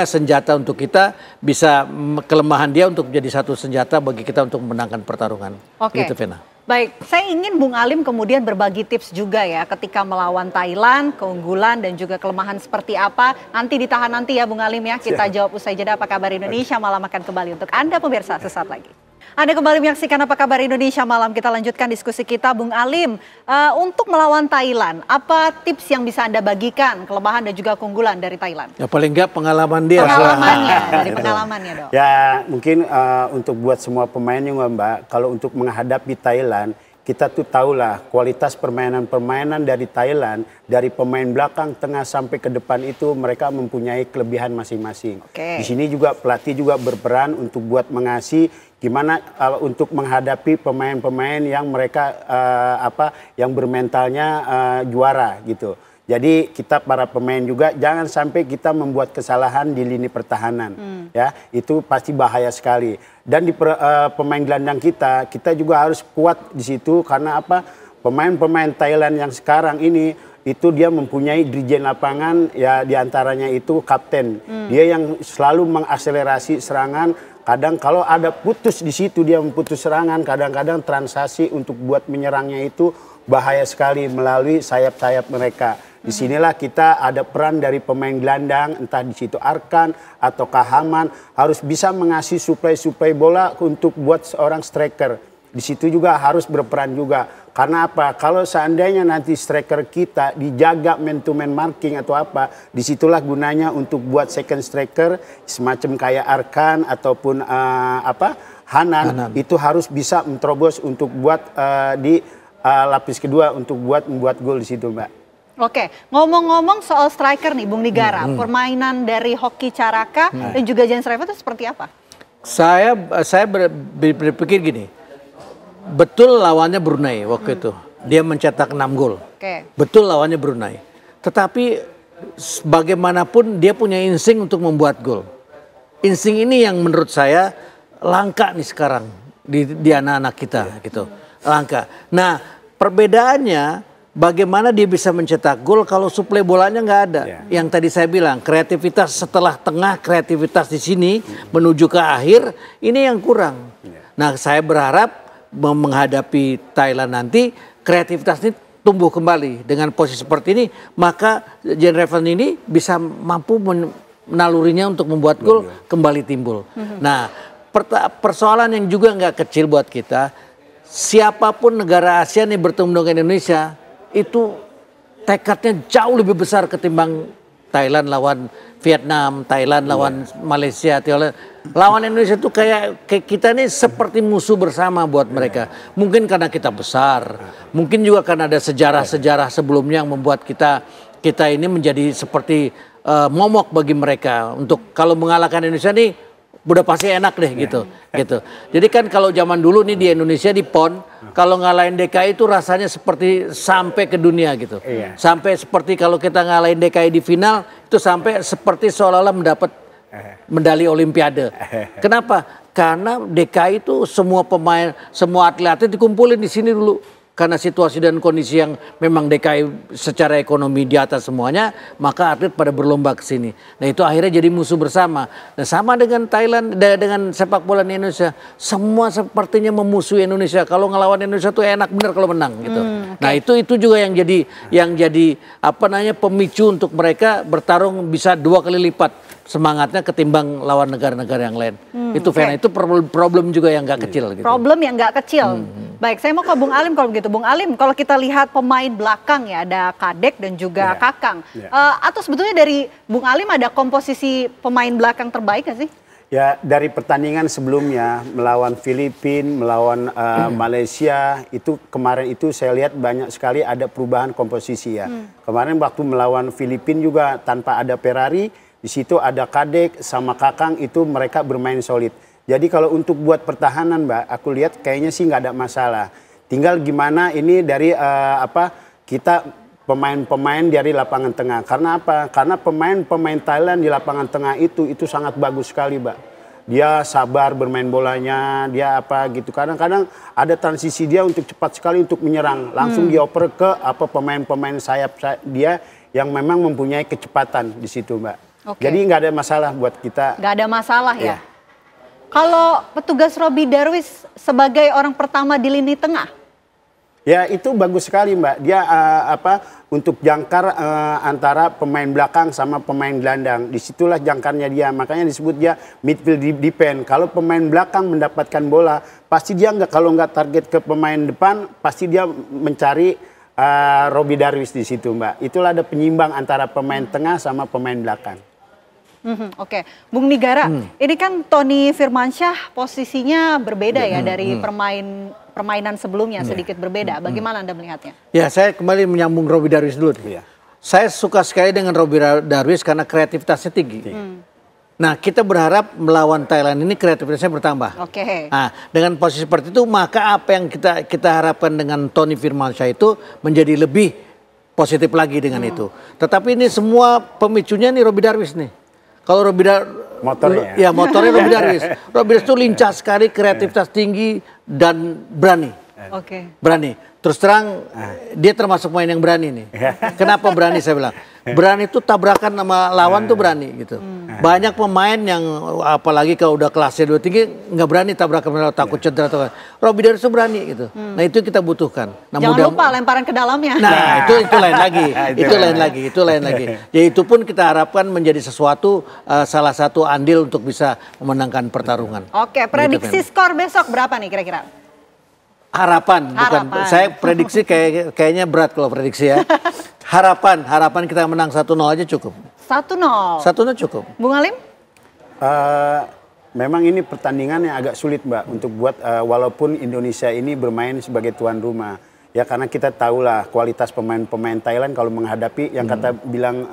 senjata untuk kita, bisa kelemahan dia untuk menjadi satu senjata bagi kita untuk memenangkan pertarungan. Gitu, Vena. Baik, saya ingin Bung Alim kemudian berbagi tips juga ya ketika melawan Thailand, keunggulan dan juga kelemahan seperti apa. Nanti ditahan nanti ya Bung Alim ya, kita jawab usai jeda Apa Kabar Indonesia Malam akan kembali untuk Anda pemirsa sesaat lagi. Anda kembali menyaksikan Apa Kabar Indonesia Malam, kita lanjutkan diskusi kita Bung Alim. Untuk melawan Thailand, apa tips yang bisa Anda bagikan, kelemahan dan juga keunggulan dari Thailand? Ya paling nggak pengalaman dia. Pengalamannya, dari pengalamannya dong. Ya mungkin untuk buat semua pemain juga Mbak, kalau untuk menghadapi Thailand, kita tuh tahulah kualitas permainan dari Thailand, dari pemain belakang, tengah sampai ke depan itu mereka mempunyai kelebihan masing-masing. Di sini juga pelatih juga berperan untuk buat mengasih gimana untuk menghadapi pemain-pemain yang mereka yang bermentalnya juara gitu. Jadi kita para pemain juga jangan sampai kita membuat kesalahan di lini pertahanan, ya itu pasti bahaya sekali. Dan di pemain gelandang kita juga harus kuat di situ karena apa? Pemain-pemain Thailand yang sekarang ini itu dia mempunyai dirjen lapangan ya diantaranya itu kapten. Dia yang selalu mengakselerasi serangan. Kadang kalau ada putus di situ dia memutus serangan. Kadang-kadang transaksi untuk buat menyerangnya itu bahaya sekali melalui sayap-sayap mereka. Disinilah kita ada peran dari pemain gelandang, entah di situ Arkan atau Kahaman harus bisa mengasih suplai bola untuk buat seorang striker. di situ juga harus berperan juga. Karena apa? Kalau seandainya nanti striker kita dijaga man to man marking atau apa, disitulah gunanya untuk buat second striker semacam kayak Arkan ataupun Hanan itu harus bisa menerobos untuk buat di lapis kedua untuk membuat gol di situ, Mbak. Oke, ngomong-ngomong soal striker nih, Bung Nigara, permainan dari Hoki Caraka dan juga Jan Srevo itu seperti apa? Saya berpikir gini, betul lawannya Brunei waktu itu, dia mencetak 6 gol. Betul lawannya Brunei, tetapi bagaimanapun dia punya insting untuk membuat gol. Insting ini yang menurut saya langka nih sekarang di anak-anak kita gitu, langka. Nah, perbedaannya bagaimana dia bisa mencetak gol kalau suplai bolanya nggak ada. Yang tadi saya bilang, kreativitas setelah tengah, kreativitas di sini menuju ke akhir, ini yang kurang. Nah, saya berharap menghadapi Thailand nanti, kreativitas ini tumbuh kembali. Dengan posisi seperti ini, maka Jan Revan ini bisa mampu menalurinya untuk membuat gol kembali timbul. Nah, persoalan yang juga nggak kecil buat kita, siapapun negara ASEAN yang bertemu dengan Indonesia, itu tekadnya jauh lebih besar ketimbang Thailand lawan Vietnam, Thailand lawan Malaysia, lawan Indonesia itu kayak kita ini seperti musuh bersama buat mereka. Mungkin karena kita besar, mungkin juga karena ada sejarah-sejarah sebelumnya yang membuat kita ini menjadi seperti momok bagi mereka. Untuk kalau mengalahkan Indonesia nih udah pasti enak deh gitu. Jadi kan kalau zaman dulu nih di Indonesia di PON, kalau ngalahin DKI itu rasanya seperti sampai ke dunia gitu. Sampai seperti kalau kita ngalahin DKI di final itu sampai seperti seolah-olah mendapat medali Olimpiade. Kenapa? Karena DKI itu semua pemain, semua atlet dikumpulin di sini dulu. Karena situasi dan kondisi yang memang DKI secara ekonomi di atas semuanya, maka atlet pada berlomba ke sini. Nah itu akhirnya jadi musuh bersama. Nah sama dengan Thailand, dengan sepak bola di Indonesia, semua sepertinya memusuhi Indonesia. Kalau ngelawan Indonesia tuh enak bener kalau menang gitu. Nah itu juga yang jadi pemicu untuk mereka bertarung bisa 2 kali lipat semangatnya ketimbang lawan negara-negara yang lain. Itu Vena, itu problem juga yang nggak kecil. Gitu. Problem yang nggak kecil. Baik, saya mau ke Bung Alim kalau begitu. Bung Alim, kalau kita lihat pemain belakang ya, ada Kadek dan juga Kakang. Atau sebetulnya dari Bung Alim ada komposisi pemain belakang terbaik nggak sih? Ya, dari pertandingan sebelumnya melawan Filipina, melawan Malaysia, itu kemarin itu saya lihat banyak sekali ada perubahan komposisi ya. Kemarin waktu melawan Filipina juga tanpa ada Ferrari, di situ ada Kadek sama Kakang, itu mereka bermain solid. Jadi kalau untuk buat pertahanan, Mbak, aku lihat kayaknya sih nggak ada masalah. Tinggal gimana ini dari kita pemain-pemain dari lapangan tengah. Karena apa? Karena pemain-pemain Thailand di lapangan tengah itu sangat bagus sekali, Mbak. Dia sabar bermain bolanya, dia gitu. Kadang-kadang ada transisi dia untuk cepat sekali untuk menyerang. Langsung dioper ke pemain-pemain sayap dia yang memang mempunyai kecepatan di situ, Mbak. Jadi nggak ada masalah buat kita. Nggak ada masalah ya? Kalau petugas Robby Darwish sebagai orang pertama di lini tengah? Ya itu bagus sekali, Mbak. Dia untuk jangkar antara pemain belakang sama pemain gelandang. Disitulah jangkarnya dia. Makanya disebut dia midfield defense. Kalau pemain belakang mendapatkan bola, pasti dia kalau nggak target ke pemain depan, pasti dia mencari Robby Darwish di situ, Mbak. Itulah ada penyimbang antara pemain tengah sama pemain belakang. Oke, Bung Nigara, ini kan Tony Firmansyah posisinya berbeda ya dari permainan sebelumnya, sedikit berbeda. Bagaimana Anda melihatnya? Ya, saya kembali menyambung Robby Darwish dulu. Saya suka sekali dengan Robby Darwish karena kreativitasnya tinggi. Nah, kita berharap melawan Thailand ini kreativitasnya bertambah. Nah, dengan posisi seperti itu, maka apa yang kita harapkan dengan Tony Firmansyah itu menjadi lebih positif lagi dengan itu. Tetapi ini semua pemicunya nih Robby Darwish nih. Kalau Robby motornya. Ya, motornya Robby Darwish. Robby Darwish itu lincah sekali, kreativitas tinggi dan berani. Berani. Terus terang dia termasuk main yang berani nih. Kenapa berani saya bilang? Berani itu tabrakan sama lawan tuh berani gitu. Banyak pemain yang apalagi kalau udah kelasnya 2 tinggi nggak berani tabrakan, takut cedera atau Robby Darwish itu berani gitu. Nah itu kita butuhkan. Nah, jangan lupa lemparan ke dalamnya. Nah itu lain lagi. Itu lain lagi. Ya itu pun kita harapkan menjadi sesuatu salah satu andil untuk bisa memenangkan pertarungan. Oke, prediksi skor besok berapa nih kira-kira? Harapan. Bukan. Saya prediksi kayaknya berat kalau prediksi ya. Harapan kita menang 1-0 aja cukup. 1-0. 1-0 cukup. Bung Alim? Memang ini pertandingan yang agak sulit Mbak untuk buat walaupun Indonesia ini bermain sebagai tuan rumah. Ya karena kita tahulah kualitas pemain-pemain Thailand kalau menghadapi yang kata bilang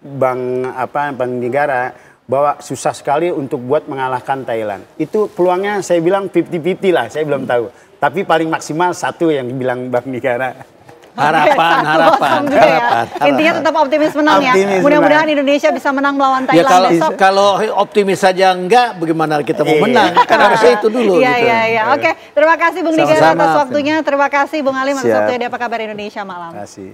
Bang Negara bahwa susah sekali untuk buat mengalahkan Thailand. Itu peluangnya saya bilang 50-50 lah, saya belum tahu. Tapi paling maksimal 1 yang bilang Bang Negara. Harapan. Intinya tetap optimis menang ya. Mudah-mudahan Indonesia bisa menang melawan Thailand besok. Kalau optimis saja enggak, bagaimana kita mau menang? Kan harusnya itu dulu. Iya. Oke, terima kasih Bung Negara atas waktunya. Terima kasih Bung Alim atas waktunya di Apa Kabar Indonesia Malam. Terima kasih.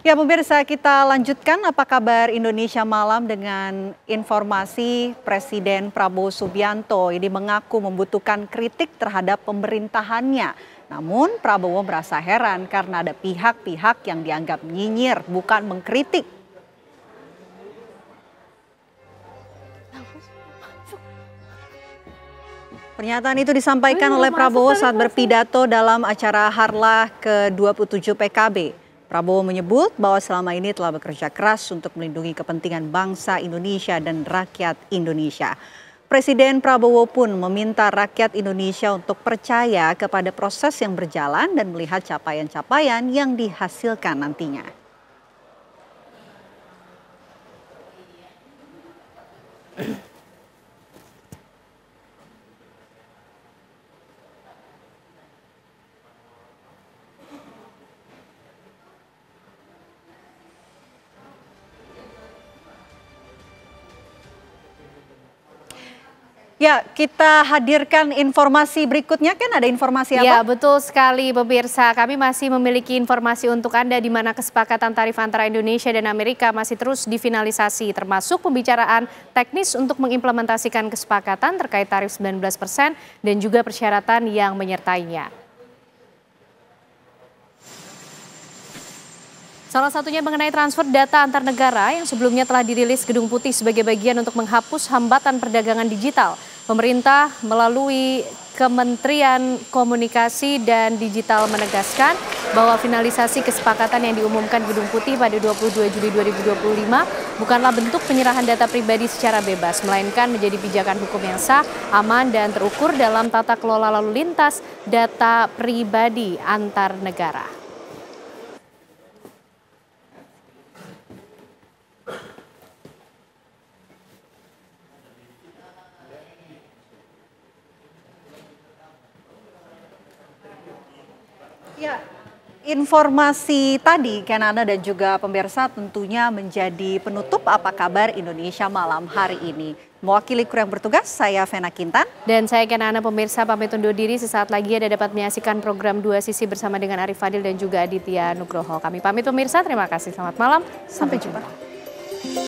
Ya pemirsa, kita lanjutkan Apa Kabar Indonesia Malam dengan informasi Presiden Prabowo Subianto ini mengaku membutuhkan kritik terhadap pemerintahannya. Namun Prabowo merasa heran karena ada pihak-pihak yang dianggap nyinyir, bukan mengkritik. Pernyataan itu disampaikan oleh Prabowo saat berpidato dalam acara Harlah ke-27 PKB. Prabowo menyebut bahwa selama ini telah bekerja keras untuk melindungi kepentingan bangsa Indonesia dan rakyat Indonesia. Presiden Prabowo pun meminta rakyat Indonesia untuk percaya kepada proses yang berjalan dan melihat capaian-capaian yang dihasilkan nantinya. Ya, kita hadirkan informasi berikutnya. Kan ada informasi apa? Ya, betul sekali pemirsa. Kami masih memiliki informasi untuk Anda di mana kesepakatan tarif antara Indonesia dan Amerika masih terus difinalisasi, termasuk pembicaraan teknis untuk mengimplementasikan kesepakatan terkait tarif 19% dan juga persyaratan yang menyertainya. Salah satunya mengenai transfer data antar negara yang sebelumnya telah dirilis Gedung Putih sebagai bagian untuk menghapus hambatan perdagangan digital. Pemerintah melalui Kementerian Komunikasi dan Digital menegaskan bahwa finalisasi kesepakatan yang diumumkan Gedung Putih pada 22 Juli 2025 bukanlah bentuk penyerahan data pribadi secara bebas, melainkan menjadi pijakan hukum yang sah, aman, dan terukur dalam tata kelola lalu lintas data pribadi antar negara. Ya, informasi tadi Kenana dan juga pemirsa tentunya menjadi penutup Apa Kabar Indonesia Malam hari ini. Mewakili kru yang bertugas, saya Vena Kintan. Dan saya Kenana, pemirsa pamit undur diri. Sesaat lagi Anda dapat menyaksikan program Dua Sisi bersama dengan Arif Fadil dan juga Aditya Nugroho. Kami pamit pemirsa, terima kasih. Selamat malam, sampai jumpa.